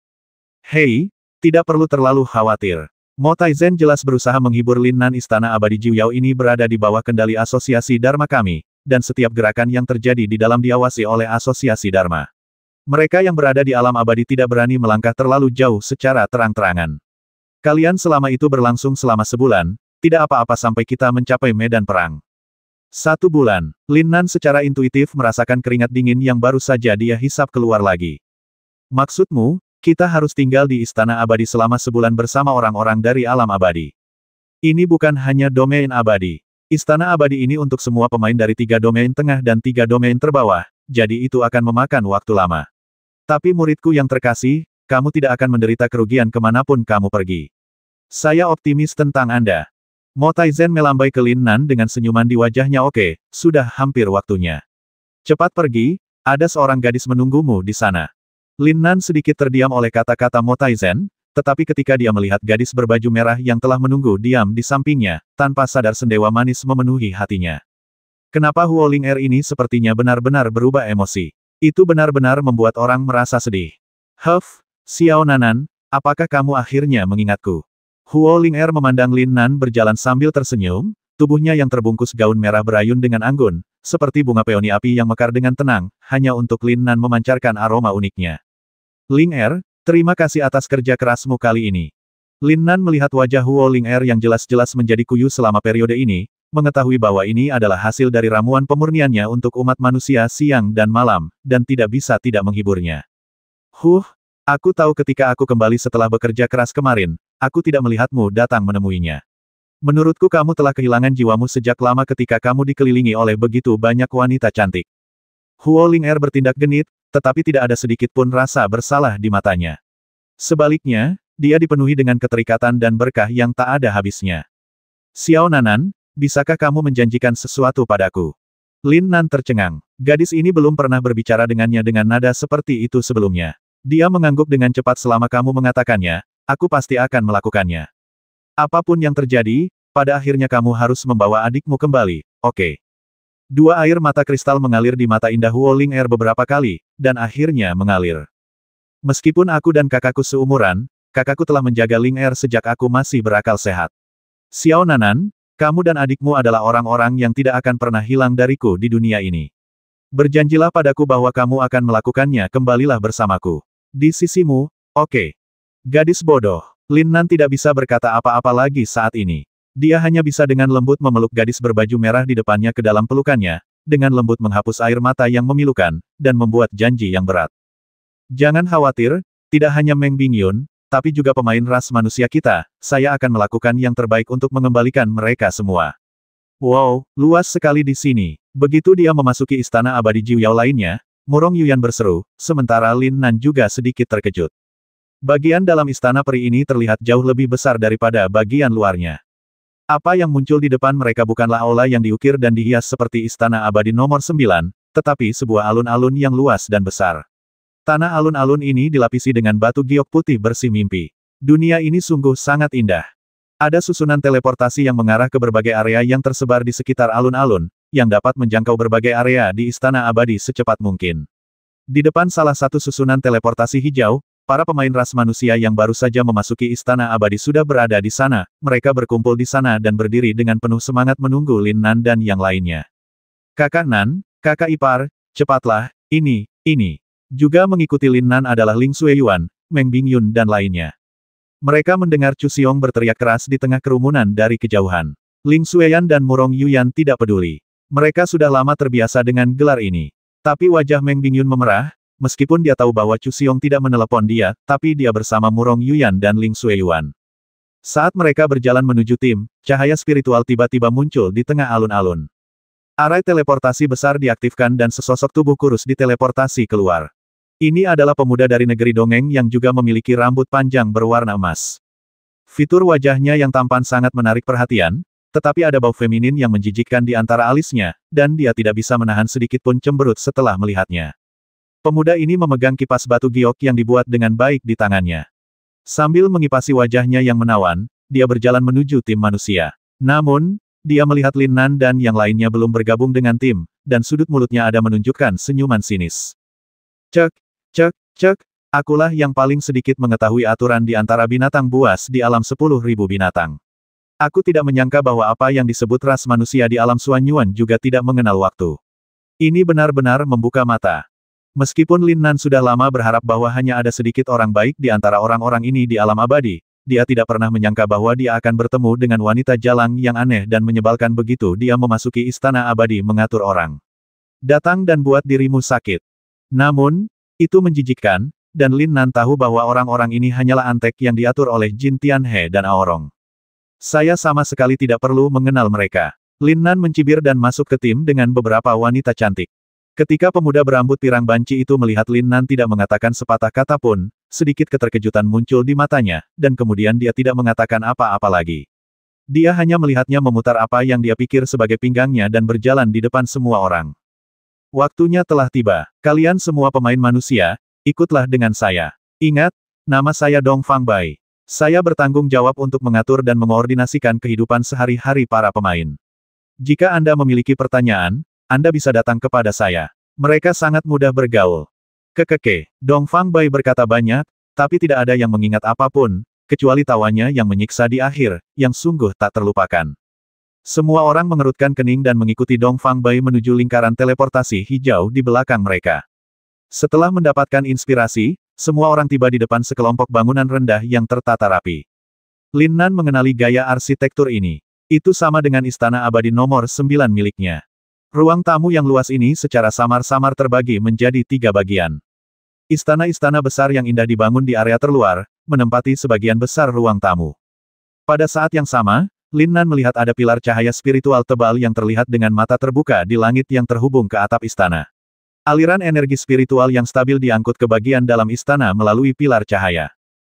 Hei, tidak perlu terlalu khawatir. Mo Taizen jelas berusaha menghibur Lin Nan. Istana Abadi Jiuyao ini berada di bawah kendali Asosiasi Dharma kami, dan setiap gerakan yang terjadi di dalam diawasi oleh Asosiasi Dharma. Mereka yang berada di alam abadi tidak berani melangkah terlalu jauh secara terang-terangan. Kalian selama itu berlangsung selama sebulan, tidak apa-apa sampai kita mencapai medan perang. 1 bulan, Lin Nan secara intuitif merasakan keringat dingin yang baru saja dia hisap keluar lagi. Maksudmu? Kita harus tinggal di Istana Abadi selama sebulan bersama orang-orang dari alam abadi. Ini bukan hanya domain abadi. Istana Abadi ini untuk semua pemain dari 3 domain tengah dan 3 domain terbawah, jadi itu akan memakan waktu lama. Tapi muridku yang terkasih, kamu tidak akan menderita kerugian kemanapun kamu pergi. Saya optimis tentang Anda. Mo Taizen melambai ke Lin Nan dengan senyuman di wajahnya. Oke, sudah hampir waktunya. Cepat pergi, ada seorang gadis menunggumu di sana. Lin Nan sedikit terdiam oleh kata-kata Mo Taizen, tetapi ketika dia melihat gadis berbaju merah yang telah menunggu diam di sampingnya, tanpa sadar sendewa manis memenuhi hatinya. Kenapa Huo Ling Er ini sepertinya benar-benar berubah emosi? Itu benar-benar membuat orang merasa sedih. Xiao Nanan, apakah kamu akhirnya mengingatku? Huo Ling Er memandang Lin Nan berjalan sambil tersenyum, tubuhnya yang terbungkus gaun merah berayun dengan anggun, seperti bunga peoni api yang mekar dengan tenang, hanya untuk Lin Nan memancarkan aroma uniknya. Ling Er, terima kasih atas kerja kerasmu kali ini. Lin Nan melihat wajah Huo Ling Er yang jelas-jelas menjadi kuyu selama periode ini, mengetahui bahwa ini adalah hasil dari ramuan pemurniannya untuk umat manusia siang dan malam, dan tidak bisa tidak menghiburnya. Aku tahu ketika aku kembali setelah bekerja keras kemarin, aku tidak melihatmu datang menemuinya. Menurutku kamu telah kehilangan jiwamu sejak lama ketika kamu dikelilingi oleh begitu banyak wanita cantik. Huo Ling Er bertindak genit, tetapi tidak ada sedikit pun rasa bersalah di matanya. Sebaliknya, dia dipenuhi dengan keterikatan dan berkah yang tak ada habisnya. Xiao Nanan, bisakah kamu menjanjikan sesuatu padaku? Lin Nan tercengang. Gadis ini belum pernah berbicara dengannya dengan nada seperti itu sebelumnya. Dia mengangguk dengan cepat. Selama kamu mengatakannya, aku pasti akan melakukannya. Apapun yang terjadi, pada akhirnya kamu harus membawa adikmu kembali, oke? 2 air mata kristal mengalir di mata indah Huo Ling Er beberapa kali, dan akhirnya mengalir. Meskipun aku dan kakakku seumuran, kakakku telah menjaga Ling Er sejak aku masih berakal sehat. Xiao Nanan, kamu dan adikmu adalah orang-orang yang tidak akan pernah hilang dariku di dunia ini. Berjanjilah padaku bahwa kamu akan melakukannya. Kembalilah bersamaku. Di sisimu, oke? Gadis bodoh. Lin Nan tidak bisa berkata apa-apa lagi saat ini. Dia hanya bisa dengan lembut memeluk gadis berbaju merah di depannya ke dalam pelukannya, dengan lembut menghapus air mata yang memilukan, dan membuat janji yang berat. Jangan khawatir, tidak hanya Meng Bingyun, tapi juga pemain ras manusia kita, saya akan melakukan yang terbaik untuk mengembalikan mereka semua. Wow, luas sekali di sini. Begitu dia memasuki istana abadi Jiuyao lainnya, Murong Yuyan berseru, sementara Lin Nan juga sedikit terkejut. Bagian dalam istana peri ini terlihat jauh lebih besar daripada bagian luarnya. Apa yang muncul di depan mereka bukanlah aula yang diukir dan dihias seperti istana abadi nomor 9, tetapi sebuah alun-alun yang luas dan besar. Tanah alun-alun ini dilapisi dengan batu giok putih bersih mimpi. Dunia ini sungguh sangat indah. Ada susunan teleportasi yang mengarah ke berbagai area yang tersebar di sekitar alun-alun, yang dapat menjangkau berbagai area di istana abadi secepat mungkin. Di depan salah satu susunan teleportasi hijau, para pemain ras manusia yang baru saja memasuki istana abadi sudah berada di sana, mereka berkumpul di sana dan berdiri dengan penuh semangat menunggu Lin Nan dan yang lainnya. Kakak Nan, kakak ipar, cepatlah, ini. Juga mengikuti Lin Nan adalah Ling Xueyuan, Meng Bingyun dan lainnya. Mereka mendengar Chu Xiong berteriak keras di tengah kerumunan dari kejauhan. Ling Xueyan dan Murong Yuyan tidak peduli. Mereka sudah lama terbiasa dengan gelar ini. Tapi wajah Meng Bingyun memerah, meskipun dia tahu bahwa Chu Xiong tidak menelepon dia, tapi dia bersama Murong Yuyan dan Ling Xueyuan. Saat mereka berjalan menuju tim, cahaya spiritual tiba-tiba muncul di tengah alun-alun. Arai teleportasi besar diaktifkan dan sesosok tubuh kurus diteleportasi keluar. Ini adalah pemuda dari negeri dongeng yang juga memiliki rambut panjang berwarna emas. Fitur wajahnya yang tampan sangat menarik perhatian, tetapi ada bau feminin yang menjijikkan di antara alisnya, dan dia tidak bisa menahan sedikit pun cemberut setelah melihatnya. Pemuda ini memegang kipas batu giok yang dibuat dengan baik di tangannya. Sambil mengipasi wajahnya yang menawan, dia berjalan menuju tim manusia. Namun, dia melihat Lin Nan dan yang lainnya belum bergabung dengan tim, dan sudut mulutnya ada menunjukkan senyuman sinis. Cek, akulah yang paling sedikit mengetahui aturan di antara binatang buas di alam 10.000 binatang. Aku tidak menyangka bahwa apa yang disebut ras manusia di alam Suanyuan juga tidak mengenal waktu. Ini benar-benar membuka mata. Meskipun Lin Nan sudah lama berharap bahwa hanya ada sedikit orang baik di antara orang-orang ini di alam abadi, dia tidak pernah menyangka bahwa dia akan bertemu dengan wanita jalang yang aneh dan menyebalkan begitu dia memasuki istana abadi mengatur orang. Datang dan buat dirimu sakit. Namun, itu menjijikkan, dan Lin Nan tahu bahwa orang-orang ini hanyalah antek yang diatur oleh Jin Tianhe dan Aorong. Saya sama sekali tidak perlu mengenal mereka. Lin Nan mencibir dan masuk ke tim dengan beberapa wanita cantik. Ketika pemuda berambut pirang banci itu melihat Lin Nan tidak mengatakan sepatah kata pun, sedikit keterkejutan muncul di matanya, dan kemudian dia tidak mengatakan apa-apa lagi. Dia hanya melihatnya memutar apa yang dia pikir sebagai pinggangnya dan berjalan di depan semua orang. Waktunya telah tiba. Kalian semua pemain manusia, ikutlah dengan saya. Ingat, nama saya Dong Fang Bai. Saya bertanggung jawab untuk mengatur dan mengoordinasikan kehidupan sehari-hari para pemain. Jika Anda memiliki pertanyaan, Anda bisa datang kepada saya. Mereka sangat mudah bergaul. Kekeke, Dong Fang Bai berkata banyak, tapi tidak ada yang mengingat apapun, kecuali tawanya yang menyiksa di akhir, yang sungguh tak terlupakan. Semua orang mengerutkan kening dan mengikuti Dong Fang Bai menuju lingkaran teleportasi hijau di belakang mereka. Setelah mendapatkan inspirasi, semua orang tiba di depan sekelompok bangunan rendah yang tertata rapi. Lin Nan mengenali gaya arsitektur ini. Itu sama dengan istana abadi nomor 9 miliknya. Ruang tamu yang luas ini secara samar-samar terbagi menjadi 3 bagian. Istana-istana besar yang indah dibangun di area terluar, menempati sebagian besar ruang tamu. Pada saat yang sama, Lin Nan melihat ada pilar cahaya spiritual tebal yang terlihat dengan mata terbuka di langit yang terhubung ke atap istana. Aliran energi spiritual yang stabil diangkut ke bagian dalam istana melalui pilar cahaya.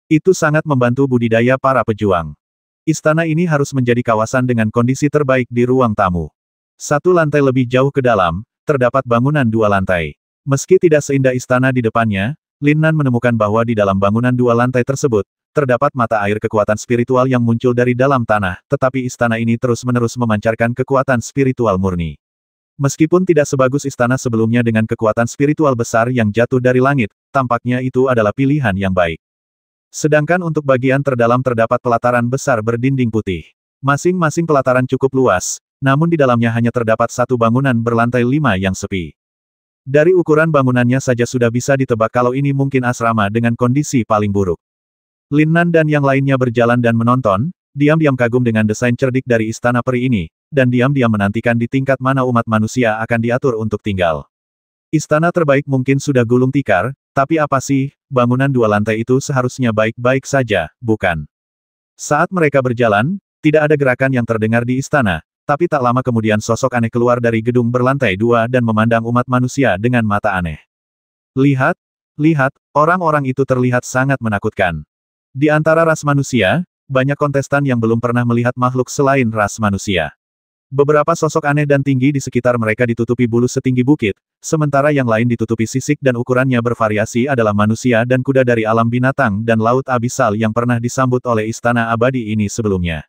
Itu sangat membantu budidaya para pejuang. Istana ini harus menjadi kawasan dengan kondisi terbaik di ruang tamu. 1 lantai lebih jauh ke dalam, terdapat bangunan 2 lantai. Meski tidak seindah istana di depannya, Lin Nan menemukan bahwa di dalam bangunan 2 lantai tersebut, terdapat mata air kekuatan spiritual yang muncul dari dalam tanah, tetapi istana ini terus-menerus memancarkan kekuatan spiritual murni. Meskipun tidak sebagus istana sebelumnya dengan kekuatan spiritual besar yang jatuh dari langit, tampaknya itu adalah pilihan yang baik. Sedangkan untuk bagian terdalam terdapat pelataran besar berdinding putih. Masing-masing pelataran cukup luas, namun di dalamnya hanya terdapat 1 bangunan berlantai 5 yang sepi. Dari ukuran bangunannya saja sudah bisa ditebak kalau ini mungkin asrama dengan kondisi paling buruk. Lin Nan dan yang lainnya berjalan dan menonton, diam-diam kagum dengan desain cerdik dari istana peri ini, dan diam-diam menantikan di tingkat mana umat manusia akan diatur untuk tinggal. Istana terbaik mungkin sudah gulung tikar, Tapi apa sih, bangunan 2 lantai itu seharusnya baik-baik saja, bukan? Saat mereka berjalan, tidak ada gerakan yang terdengar di istana, tapi tak lama kemudian sosok aneh keluar dari gedung berlantai 2 dan memandang umat manusia dengan mata aneh. Lihat, lihat, orang-orang itu terlihat sangat menakutkan. Di antara ras manusia, banyak kontestan yang belum pernah melihat makhluk selain ras manusia. Beberapa sosok aneh dan tinggi di sekitar mereka ditutupi bulu setinggi bukit, sementara yang lain ditutupi sisik dan ukurannya bervariasi adalah manusia dan kuda dari alam binatang dan laut abisal yang pernah disambut oleh istana abadi ini sebelumnya.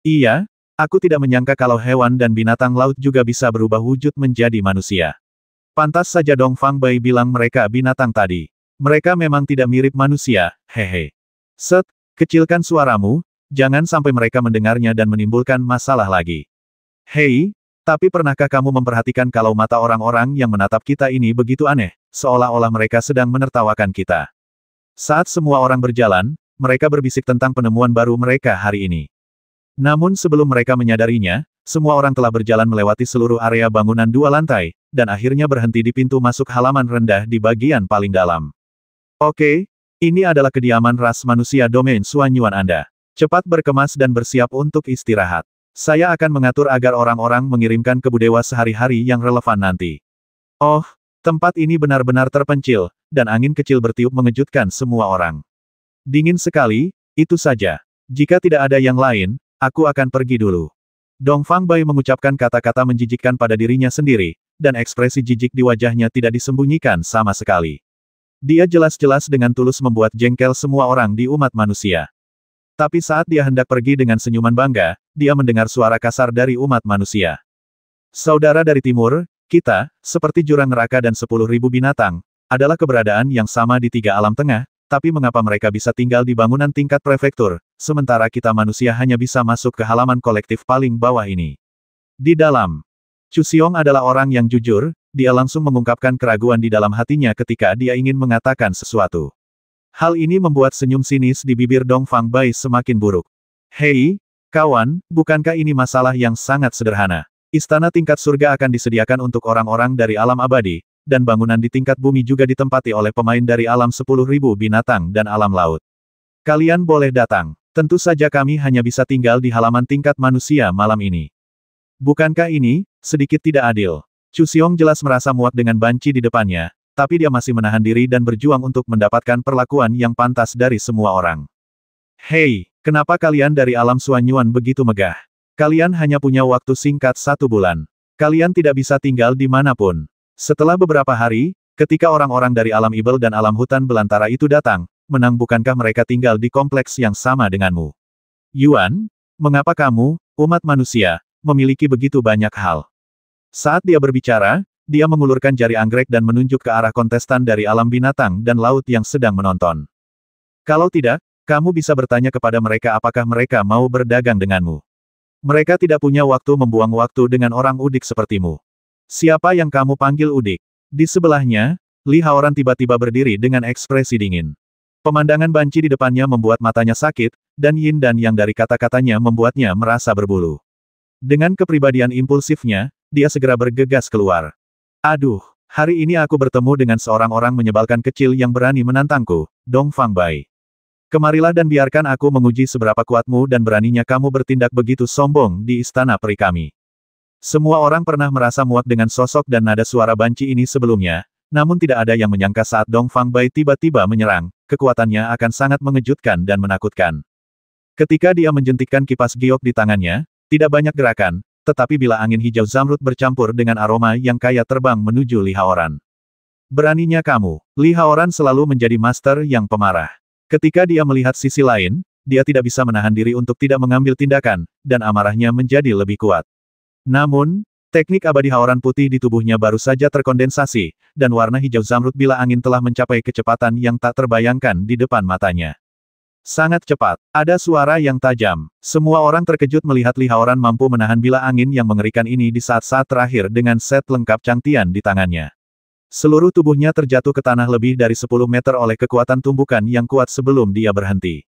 Iya, aku tidak menyangka kalau hewan dan binatang laut juga bisa berubah wujud menjadi manusia. Pantas saja Dong Fang Bai bilang mereka binatang tadi. Mereka memang tidak mirip manusia, hehe. Set, kecilkan suaramu, jangan sampai mereka mendengarnya dan menimbulkan masalah lagi. Hei, tapi pernahkah kamu memperhatikan kalau mata orang-orang yang menatap kita ini begitu aneh, seolah-olah mereka sedang menertawakan kita. Saat semua orang berjalan, mereka berbisik tentang penemuan baru mereka hari ini. Namun sebelum mereka menyadarinya, semua orang telah berjalan melewati seluruh area bangunan 2 lantai, dan akhirnya berhenti di pintu masuk halaman rendah di bagian paling dalam. Oke, ini adalah kediaman ras manusia domain Suanyuan Anda. Cepat berkemas dan bersiap untuk istirahat. Saya akan mengatur agar orang-orang mengirimkan ke Budewa sehari-hari yang relevan nanti. Oh, tempat ini benar-benar terpencil, dan angin kecil bertiup mengejutkan semua orang. Dingin sekali, itu saja. Jika tidak ada yang lain, aku akan pergi dulu. Dong Fang Bai mengucapkan kata-kata menjijikkan pada dirinya sendiri, dan ekspresi jijik di wajahnya tidak disembunyikan sama sekali. Dia jelas-jelas dengan tulus membuat jengkel semua orang di umat manusia. Tapi saat dia hendak pergi dengan senyuman bangga, dia mendengar suara kasar dari umat manusia. Saudara dari timur, kita, seperti jurang neraka dan 10.000 binatang, adalah keberadaan yang sama di 3 alam tengah, tapi mengapa mereka bisa tinggal di bangunan tingkat prefektur, sementara kita manusia hanya bisa masuk ke halaman kolektif paling bawah ini. Di dalam, Chu Xiong adalah orang yang jujur, dia langsung mengungkapkan keraguan di dalam hatinya ketika dia ingin mengatakan sesuatu. Hal ini membuat senyum sinis di bibir Dong Fang Bai semakin buruk. Hei, kawan, bukankah ini masalah yang sangat sederhana? Istana tingkat surga akan disediakan untuk orang-orang dari alam abadi, dan bangunan di tingkat bumi juga ditempati oleh pemain dari alam 10.000 binatang dan alam laut. Kalian boleh datang. Tentu saja kami hanya bisa tinggal di halaman tingkat manusia malam ini. Bukankah ini sedikit tidak adil? Chu Xiong jelas merasa muak dengan banci di depannya, tapi dia masih menahan diri dan berjuang untuk mendapatkan perlakuan yang pantas dari semua orang. Hei, kenapa kalian dari alam Suanyuan begitu megah? Kalian hanya punya waktu singkat 1 bulan. Kalian tidak bisa tinggal di manapun. Setelah beberapa hari, ketika orang-orang dari alam Ibel dan alam hutan belantara itu datang, menang bukankah mereka tinggal di kompleks yang sama denganmu? Yuan, mengapa kamu, umat manusia, memiliki begitu banyak hal? Saat dia berbicara, dia mengulurkan jari anggrek dan menunjuk ke arah kontestan dari alam binatang dan laut yang sedang menonton. Kalau tidak, kamu bisa bertanya kepada mereka apakah mereka mau berdagang denganmu. Mereka tidak punya waktu membuang waktu dengan orang udik sepertimu. Siapa yang kamu panggil udik? Di sebelahnya, Li Haoran tiba-tiba berdiri dengan ekspresi dingin. Pemandangan banci di depannya membuat matanya sakit, dan yin dan yang dari kata-katanya membuatnya merasa berbulu. Dengan kepribadian impulsifnya, dia segera bergegas keluar. Aduh, hari ini aku bertemu dengan seorang orang menyebalkan kecil yang berani menantangku, Dong Fang Bai. Kemarilah dan biarkan aku menguji seberapa kuatmu dan beraninya kamu bertindak begitu sombong di istana peri kami. Semua orang pernah merasa muak dengan sosok dan nada suara banci ini sebelumnya, namun tidak ada yang menyangka saat Dong Fang Bai tiba-tiba menyerang, kekuatannya akan sangat mengejutkan dan menakutkan. Ketika dia menjentikkan kipas giok di tangannya, tidak banyak gerakan, tetapi bila angin hijau zamrud bercampur dengan aroma yang kaya terbang menuju Li Haoran. Beraninya kamu. Li Haoran selalu menjadi master yang pemarah. Ketika dia melihat sisi lain, dia tidak bisa menahan diri untuk tidak mengambil tindakan, dan amarahnya menjadi lebih kuat. Namun, teknik abadi Haoran putih di tubuhnya baru saja terkondensasi, dan warna hijau zamrud bila angin telah mencapai kecepatan yang tak terbayangkan di depan matanya. Sangat cepat. Ada suara yang tajam. Semua orang terkejut melihat Li Haoran mampu menahan bila angin yang mengerikan ini di saat-saat terakhir dengan set lengkap Changtian di tangannya. Seluruh tubuhnya terjatuh ke tanah lebih dari 10 meter oleh kekuatan tumbukan yang kuat sebelum dia berhenti.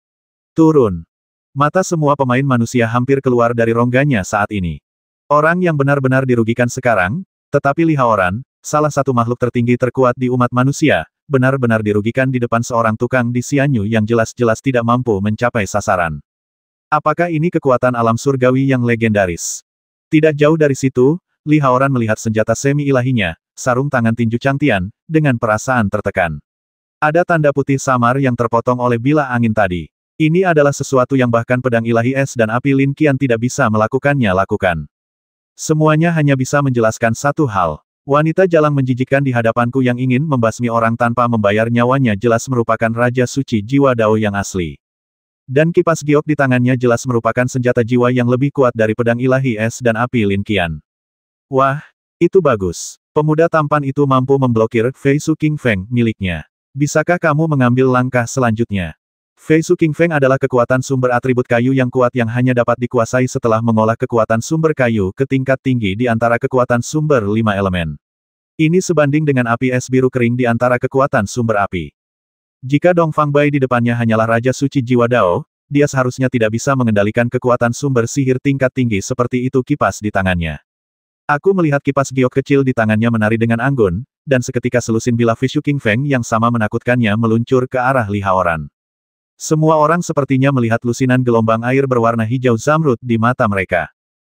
Turun. Mata semua pemain manusia hampir keluar dari rongganya saat ini. Orang yang benar-benar dirugikan sekarang, tetapi Li Haoran, salah satu makhluk tertinggi terkuat di umat manusia, benar-benar dirugikan di depan seorang tukang di Xianyu yang jelas-jelas tidak mampu mencapai sasaran. Apakah ini kekuatan alam surgawi yang legendaris? Tidak jauh dari situ, Li Haoran melihat senjata semi-ilahinya, sarung tangan tinju Changtian, dengan perasaan tertekan. Ada tanda putih samar yang terpotong oleh bilah angin tadi. Ini adalah sesuatu yang bahkan pedang ilahi es dan api Lin Qian tidak bisa melakukannya lakukan. Semuanya hanya bisa menjelaskan satu hal. Wanita jalang menjijikkan di hadapanku yang ingin membasmi orang tanpa membayar nyawanya jelas merupakan Raja Suci Jiwa Dao yang asli. Dan kipas giok di tangannya jelas merupakan senjata jiwa yang lebih kuat dari pedang ilahi es dan api Lin Qian. Wah, itu bagus. Pemuda tampan itu mampu memblokir Fei Su King Feng miliknya. Bisakah kamu mengambil langkah selanjutnya? Fei Su King Feng adalah kekuatan sumber atribut kayu yang kuat yang hanya dapat dikuasai setelah mengolah kekuatan sumber kayu ke tingkat tinggi di antara kekuatan sumber 5 elemen. Ini sebanding dengan api es biru kering di antara kekuatan sumber api. Jika Dong Fang Bai di depannya hanyalah Raja Suci Jiwa Dao, dia seharusnya tidak bisa mengendalikan kekuatan sumber sihir tingkat tinggi seperti itu kipas di tangannya. Aku melihat kipas giok kecil di tangannya menari dengan anggun, dan seketika selusin bilah Fei Su King Feng yang sama menakutkannya meluncur ke arah Li Haoran. Semua orang sepertinya melihat lusinan gelombang air berwarna hijau zamrud di mata mereka.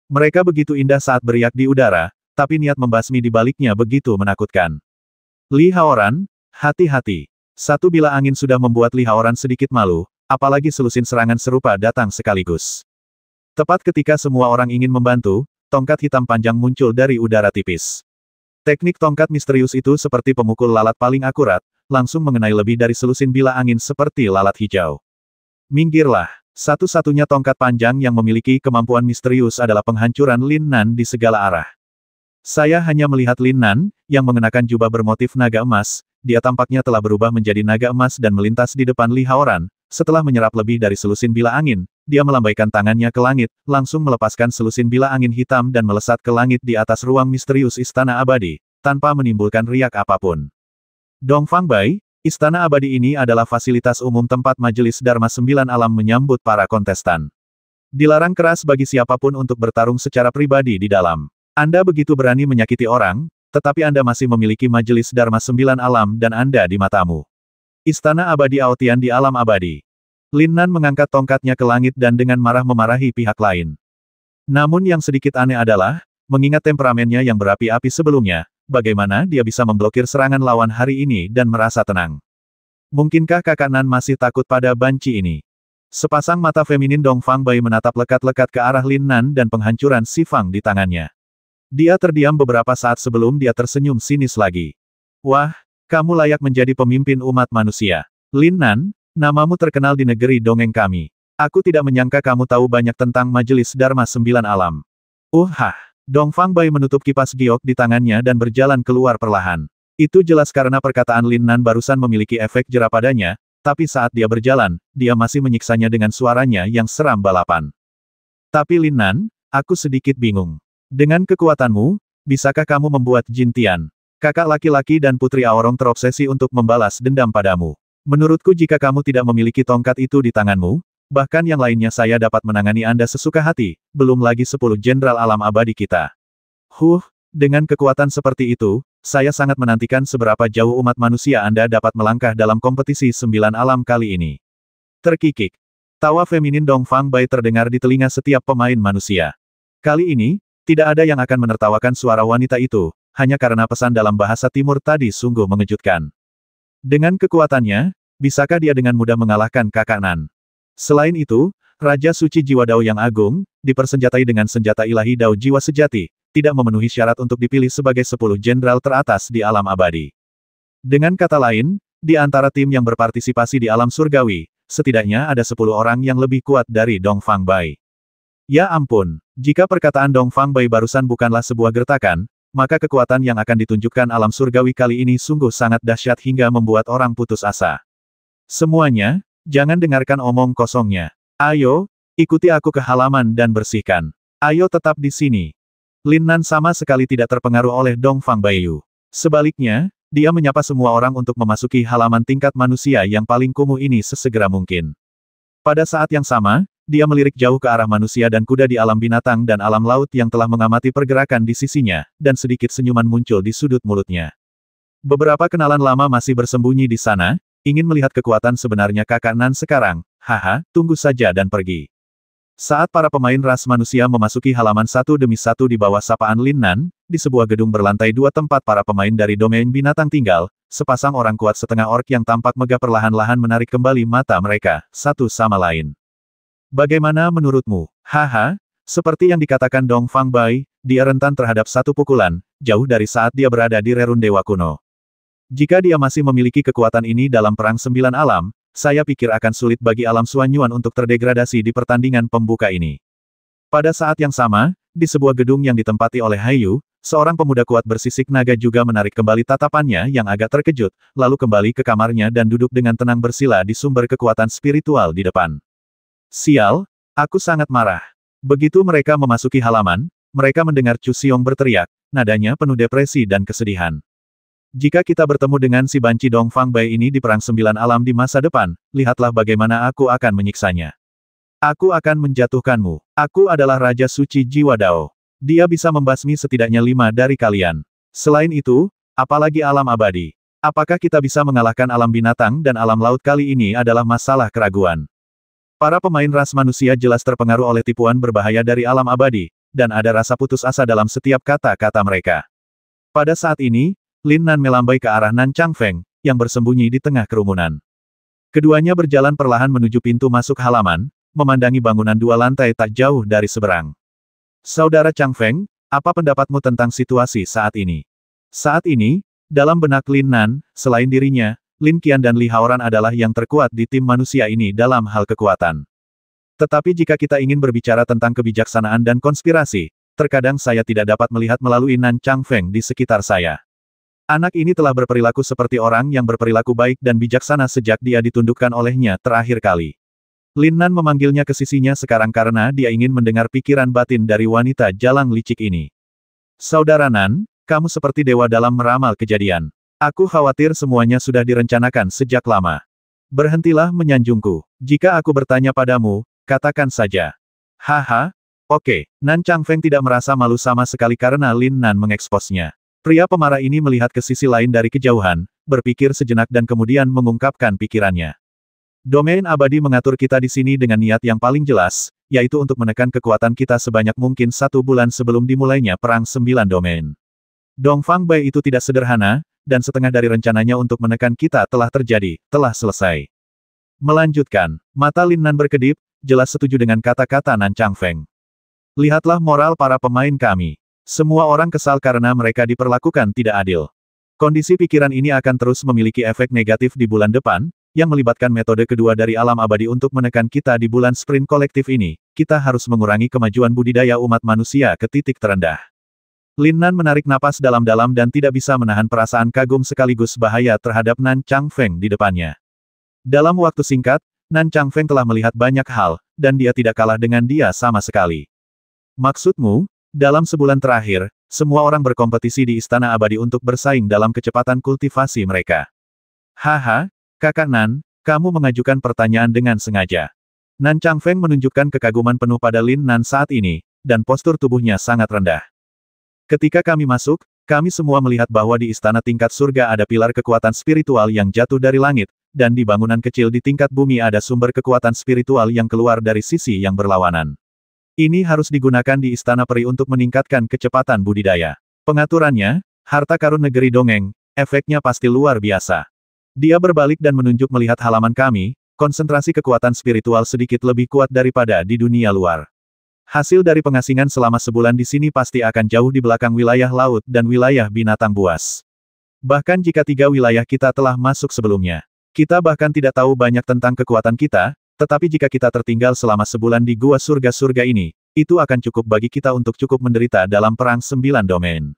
Mereka begitu indah saat beriak di udara, tapi niat membasmi di baliknya begitu menakutkan. Li Haoran, hati-hati. Satu bilah angin sudah membuat Li Haoran sedikit malu, apalagi selusin serangan serupa datang sekaligus. Tepat ketika semua orang ingin membantu, tongkat hitam panjang muncul dari udara tipis. Teknik tongkat misterius itu seperti pemukul lalat paling akurat, langsung mengenai lebih dari selusin bilah angin seperti lalat hijau. Minggirlah, satu-satunya tongkat panjang yang memiliki kemampuan misterius adalah penghancuran Lin Nan di segala arah. Saya hanya melihat Lin Nan, yang mengenakan jubah bermotif naga emas, dia tampaknya telah berubah menjadi naga emas dan melintas di depan Li Haoran. Setelah menyerap lebih dari selusin bilah angin, dia melambaikan tangannya ke langit, langsung melepaskan selusin bilah angin hitam dan melesat ke langit di atas ruang misterius Istana Abadi, tanpa menimbulkan riak apapun. Dong Fang Bai, Istana Abadi ini adalah fasilitas umum tempat majelis Dharma 9 alam menyambut para kontestan. Dilarang keras bagi siapapun untuk bertarung secara pribadi di dalam. Anda begitu berani menyakiti orang, tetapi Anda masih memiliki majelis Dharma 9 alam dan Anda di matamu. Istana Abadi Aotian di alam abadi. Lin Nan mengangkat tongkatnya ke langit dan dengan marah memarahi pihak lain. Namun yang sedikit aneh adalah, mengingat temperamennya yang berapi-api sebelumnya, bagaimana dia bisa memblokir serangan lawan hari ini dan merasa tenang? Mungkinkah kakak Nan masih takut pada banci ini? Sepasang mata feminin Dong Fang Bai menatap lekat-lekat ke arah Lin Nan dan penghancuran Si Fang di tangannya. Dia terdiam beberapa saat sebelum dia tersenyum sinis lagi. Wah, kamu layak menjadi pemimpin umat manusia. Lin Nan, namamu terkenal di negeri dongeng kami. Aku tidak menyangka kamu tahu banyak tentang majelis Dharma 9 alam. Dong Fang Bai menutup kipas giok di tangannya dan berjalan keluar perlahan. Itu jelas karena perkataan Lin Nan barusan memiliki efek jera padanya, tapi saat dia berjalan, dia masih menyiksanya dengan suaranya yang seram balapan. Tapi Lin Nan, aku sedikit bingung. Dengan kekuatanmu, bisakah kamu membuat Jin Tian, kakak laki-laki dan Putri Aorong terobsesi untuk membalas dendam padamu? Menurutku jika kamu tidak memiliki tongkat itu di tanganmu, bahkan yang lainnya saya dapat menangani Anda sesuka hati, belum lagi 10 jenderal alam abadi kita. Dengan kekuatan seperti itu, saya sangat menantikan seberapa jauh umat manusia Anda dapat melangkah dalam kompetisi 9 alam kali ini. Terkikik. Tawa feminin Dong Fang Bai terdengar di telinga setiap pemain manusia. Kali ini, tidak ada yang akan menertawakan suara wanita itu, hanya karena pesan dalam bahasa timur tadi sungguh mengejutkan. Dengan kekuatannya, bisakah dia dengan mudah mengalahkan kakak Nan? Selain itu, Raja Suci Jiwa Dao yang agung, dipersenjatai dengan senjata ilahi Dao Jiwa Sejati, tidak memenuhi syarat untuk dipilih sebagai 10 jenderal teratas di alam abadi. Dengan kata lain, di antara tim yang berpartisipasi di alam surgawi, setidaknya ada 10 orang yang lebih kuat dari Dong Fang Bai. Ya ampun, jika perkataan Dong Fang Bai barusan bukanlah sebuah gertakan, maka kekuatan yang akan ditunjukkan alam surgawi kali ini sungguh sangat dahsyat hingga membuat orang putus asa. Semuanya, jangan dengarkan omong kosongnya. Ayo, ikuti aku ke halaman dan bersihkan. Ayo tetap di sini. Lin Nan sama sekali tidak terpengaruh oleh Dong Fang Baiyu. Sebaliknya, dia menyapa semua orang untuk memasuki halaman tingkat manusia yang paling kumuh ini sesegera mungkin. Pada saat yang sama, dia melirik jauh ke arah manusia dan kuda di alam binatang dan alam laut yang telah mengamati pergerakan di sisinya, dan sedikit senyuman muncul di sudut mulutnya. Beberapa kenalan lama masih bersembunyi di sana, ingin melihat kekuatan sebenarnya Kakak Nan sekarang. Haha, tunggu saja dan pergi. Saat para pemain ras manusia memasuki halaman satu demi satu di bawah sapaan Lin Nan, di sebuah gedung berlantai 2 tempat para pemain dari domain binatang tinggal, sepasang orang kuat setengah orc yang tampak megah perlahan-lahan menarik kembali mata mereka, satu sama lain. Bagaimana menurutmu? Haha, seperti yang dikatakan Dong Fang Bai, dia rentan terhadap satu pukulan, jauh dari saat dia berada di Rerun Dewa Kuno. Jika dia masih memiliki kekuatan ini dalam Perang Sembilan Alam, saya pikir akan sulit bagi alam Suanyuan untuk terdegradasi di pertandingan pembuka ini. Pada saat yang sama, di sebuah gedung yang ditempati oleh Haiyu, seorang pemuda kuat bersisik naga juga menarik kembali tatapannya yang agak terkejut, lalu kembali ke kamarnya dan duduk dengan tenang bersila di sumber kekuatan spiritual di depan. Sial, aku sangat marah. Begitu mereka memasuki halaman, mereka mendengar Chu Xiong berteriak, nadanya penuh depresi dan kesedihan. Jika kita bertemu dengan si banci Dong Fang Bai ini di Perang Sembilan Alam di masa depan, lihatlah bagaimana aku akan menyiksanya. Aku akan menjatuhkanmu. Aku adalah Raja Suci Jiwa Dao. Dia bisa membasmi setidaknya 5 dari kalian. Selain itu, apalagi alam abadi. Apakah kita bisa mengalahkan alam binatang dan alam laut kali ini adalah masalah keraguan. Para pemain ras manusia jelas terpengaruh oleh tipuan berbahaya dari alam abadi, dan ada rasa putus asa dalam setiap kata-kata mereka. Pada saat ini, Lin Nan melambai ke arah Nan Changfeng, yang bersembunyi di tengah kerumunan. Keduanya berjalan perlahan menuju pintu masuk halaman, memandangi bangunan 2 lantai tak jauh dari seberang. Saudara Changfeng, apa pendapatmu tentang situasi saat ini? Saat ini, dalam benak Lin Nan, selain dirinya, Lin Qian dan Li Haoran adalah yang terkuat di tim manusia ini dalam hal kekuatan. Tetapi jika kita ingin berbicara tentang kebijaksanaan dan konspirasi, terkadang saya tidak dapat melihat melalui Nan Changfeng di sekitar saya. Anak ini telah berperilaku seperti orang yang berperilaku baik dan bijaksana sejak dia ditundukkan olehnya terakhir kali. Lin Nan memanggilnya ke sisinya sekarang karena dia ingin mendengar pikiran batin dari wanita jalang licik ini. Saudara Nan, kamu seperti dewa dalam meramal kejadian. Aku khawatir semuanya sudah direncanakan sejak lama. Berhentilah menyanjungku. Jika aku bertanya padamu, katakan saja. Haha, oke. Nan Changfeng tidak merasa malu sama sekali karena Lin Nan mengeksposnya. Pria pemarah ini melihat ke sisi lain dari kejauhan, berpikir sejenak dan kemudian mengungkapkan pikirannya. Domain abadi mengatur kita di sini dengan niat yang paling jelas, yaitu untuk menekan kekuatan kita sebanyak mungkin 1 bulan sebelum dimulainya Perang 9 Domain. Dong Fang Bai itu tidak sederhana, dan setengah dari rencananya untuk menekan kita telah terjadi, telah selesai. Melanjutkan, mata Lin Nan berkedip, jelas setuju dengan kata-kata Nan Changfeng. Lihatlah moral para pemain kami. Semua orang kesal karena mereka diperlakukan tidak adil. Kondisi pikiran ini akan terus memiliki efek negatif di bulan depan, yang melibatkan metode kedua dari alam abadi untuk menekan kita di bulan sprint kolektif ini. Kita harus mengurangi kemajuan budidaya umat manusia ke titik terendah. Lin Nan menarik napas dalam-dalam dan tidak bisa menahan perasaan kagum sekaligus bahaya terhadap Nan Changfeng di depannya. Dalam waktu singkat, Nan Changfeng telah melihat banyak hal, dan dia tidak kalah dengan dia sama sekali. Maksudmu? Dalam sebulan terakhir, semua orang berkompetisi di Istana Abadi untuk bersaing dalam kecepatan kultivasi mereka. Haha, Kakak Nan, kamu mengajukan pertanyaan dengan sengaja. Nan Changfeng menunjukkan kekaguman penuh pada Lin Nan saat ini, dan postur tubuhnya sangat rendah. Ketika kami masuk, kami semua melihat bahwa di istana tingkat surga ada pilar kekuatan spiritual yang jatuh dari langit, dan di bangunan kecil di tingkat bumi ada sumber kekuatan spiritual yang keluar dari sisi yang berlawanan. Ini harus digunakan di Istana Peri untuk meningkatkan kecepatan budidaya. Pengaturannya, harta karun negeri dongeng, efeknya pasti luar biasa. Dia berbalik dan menunjuk melihat halaman kami, konsentrasi kekuatan spiritual sedikit lebih kuat daripada di dunia luar. Hasil dari pengasingan selama sebulan di sini pasti akan jauh di belakang wilayah laut dan wilayah binatang buas. Bahkan jika 3 wilayah kita telah masuk sebelumnya. Kita bahkan tidak tahu banyak tentang kekuatan kita, tetapi jika kita tertinggal selama sebulan di gua surga-surga ini, itu akan cukup bagi kita untuk cukup menderita dalam Perang 9 Domain.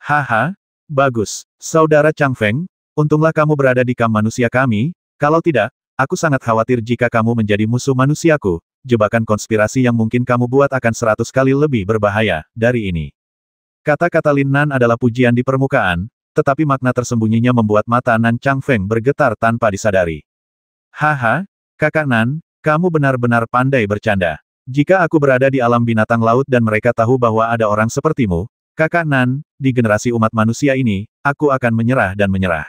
Haha, bagus, Saudara Changfeng, untunglah kamu berada di kamp manusia kami, kalau tidak, aku sangat khawatir jika kamu menjadi musuh manusiaku, jebakan konspirasi yang mungkin kamu buat akan 100 kali lebih berbahaya dari ini. Kata-kata Lin Nan adalah pujian di permukaan, tetapi makna tersembunyinya membuat mata Nan Changfeng bergetar tanpa disadari. Haha, Kakak Nan, kamu benar-benar pandai bercanda. Jika aku berada di alam binatang laut dan mereka tahu bahwa ada orang sepertimu, Kakak Nan, di generasi umat manusia ini, aku akan menyerah dan menyerah.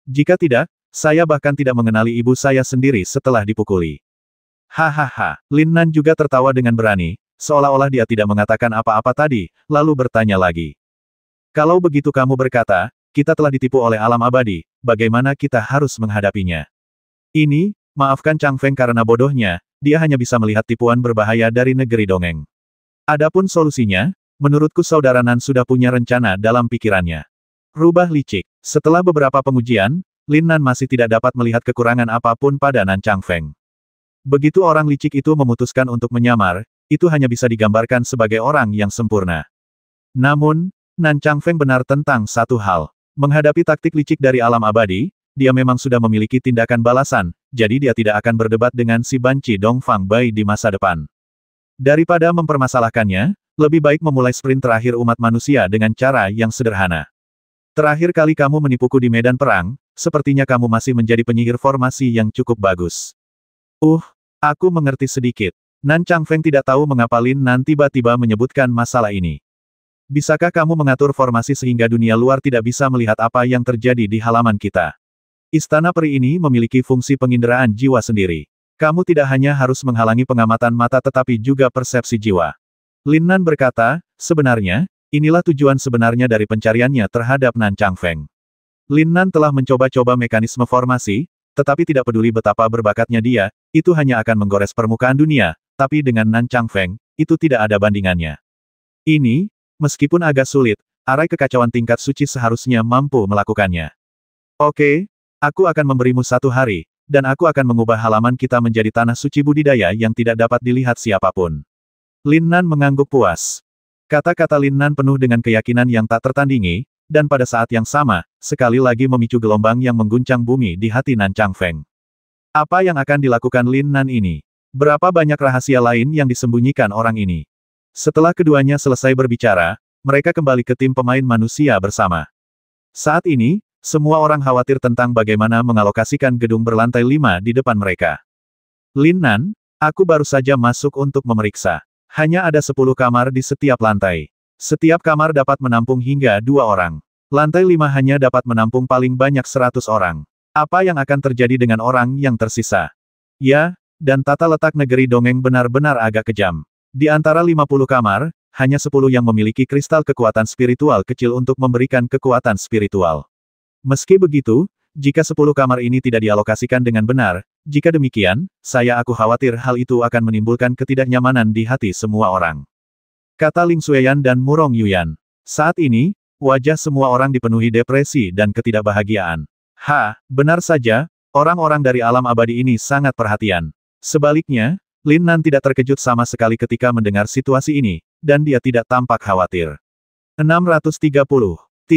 Jika tidak, saya bahkan tidak mengenali ibu saya sendiri setelah dipukuli. Hahaha, Lin Nan juga tertawa dengan berani, seolah-olah dia tidak mengatakan apa-apa tadi, lalu bertanya lagi. Kalau begitu kamu berkata, kita telah ditipu oleh alam abadi, bagaimana kita harus menghadapinya? Ini, maafkan Chang Feng karena bodohnya, dia hanya bisa melihat tipuan berbahaya dari negeri dongeng. Adapun solusinya, menurutku saudara Nan sudah punya rencana dalam pikirannya. Rubah licik. Setelah beberapa pengujian, Lin Nan masih tidak dapat melihat kekurangan apapun pada Nan Chang Feng. Begitu orang licik itu memutuskan untuk menyamar, itu hanya bisa digambarkan sebagai orang yang sempurna. Namun, Nan Chang Feng benar tentang satu hal. Menghadapi taktik licik dari alam abadi, dia memang sudah memiliki tindakan balasan, jadi dia tidak akan berdebat dengan si banci Dongfang Bai di masa depan. Daripada mempermasalahkannya, lebih baik memulai sprint terakhir umat manusia dengan cara yang sederhana. Terakhir kali kamu menipuku di medan perang, sepertinya kamu masih menjadi penyihir formasi yang cukup bagus. Aku mengerti sedikit. Nan Chang Feng tidak tahu mengapa Lin Nan tiba-tiba menyebutkan masalah ini. Bisakah kamu mengatur formasi sehingga dunia luar tidak bisa melihat apa yang terjadi di halaman kita? Istana peri ini memiliki fungsi penginderaan jiwa sendiri. Kamu tidak hanya harus menghalangi pengamatan mata tetapi juga persepsi jiwa. Lin Nan berkata, sebenarnya, inilah tujuan sebenarnya dari pencariannya terhadap Nan Chang Feng. Lin Nan telah mencoba-coba mekanisme formasi, tetapi tidak peduli betapa berbakatnya dia, itu hanya akan menggores permukaan dunia, tapi dengan Nan Chang Feng, itu tidak ada bandingannya. Ini, meskipun agak sulit, arai kekacauan tingkat suci seharusnya mampu melakukannya. Oke, aku akan memberimu 1 hari, dan aku akan mengubah halaman kita menjadi tanah suci budidaya yang tidak dapat dilihat siapapun. Lin Nan mengangguk puas. Kata-kata Lin Nan penuh dengan keyakinan yang tak tertandingi, dan pada saat yang sama, sekali lagi memicu gelombang yang mengguncang bumi di hati Nan Chang Feng. Apa yang akan dilakukan Lin Nan ini? Berapa banyak rahasia lain yang disembunyikan orang ini? Setelah keduanya selesai berbicara, mereka kembali ke tim pemain manusia bersama. Saat ini, semua orang khawatir tentang bagaimana mengalokasikan gedung berlantai 5 di depan mereka. Lin Nan, aku baru saja masuk untuk memeriksa. Hanya ada 10 kamar di setiap lantai. Setiap kamar dapat menampung hingga 2 orang. Lantai 5 hanya dapat menampung paling banyak 100 orang. Apa yang akan terjadi dengan orang yang tersisa? Ya, dan tata letak negeri dongeng benar-benar agak kejam. Di antara 50 kamar, hanya 10 yang memiliki kristal kekuatan spiritual kecil untuk memberikan kekuatan spiritual. Meski begitu, jika 10 kamar ini tidak dialokasikan dengan benar, jika demikian, aku khawatir hal itu akan menimbulkan ketidaknyamanan di hati semua orang. Kata Ling Xueyan dan Murong Yuyan. Saat ini, wajah semua orang dipenuhi depresi dan ketidakbahagiaan. Benar saja, orang-orang dari alam abadi ini sangat perhatian. Sebaliknya, Lin Nan tidak terkejut sama sekali ketika mendengar situasi ini, dan dia tidak tampak khawatir. 630.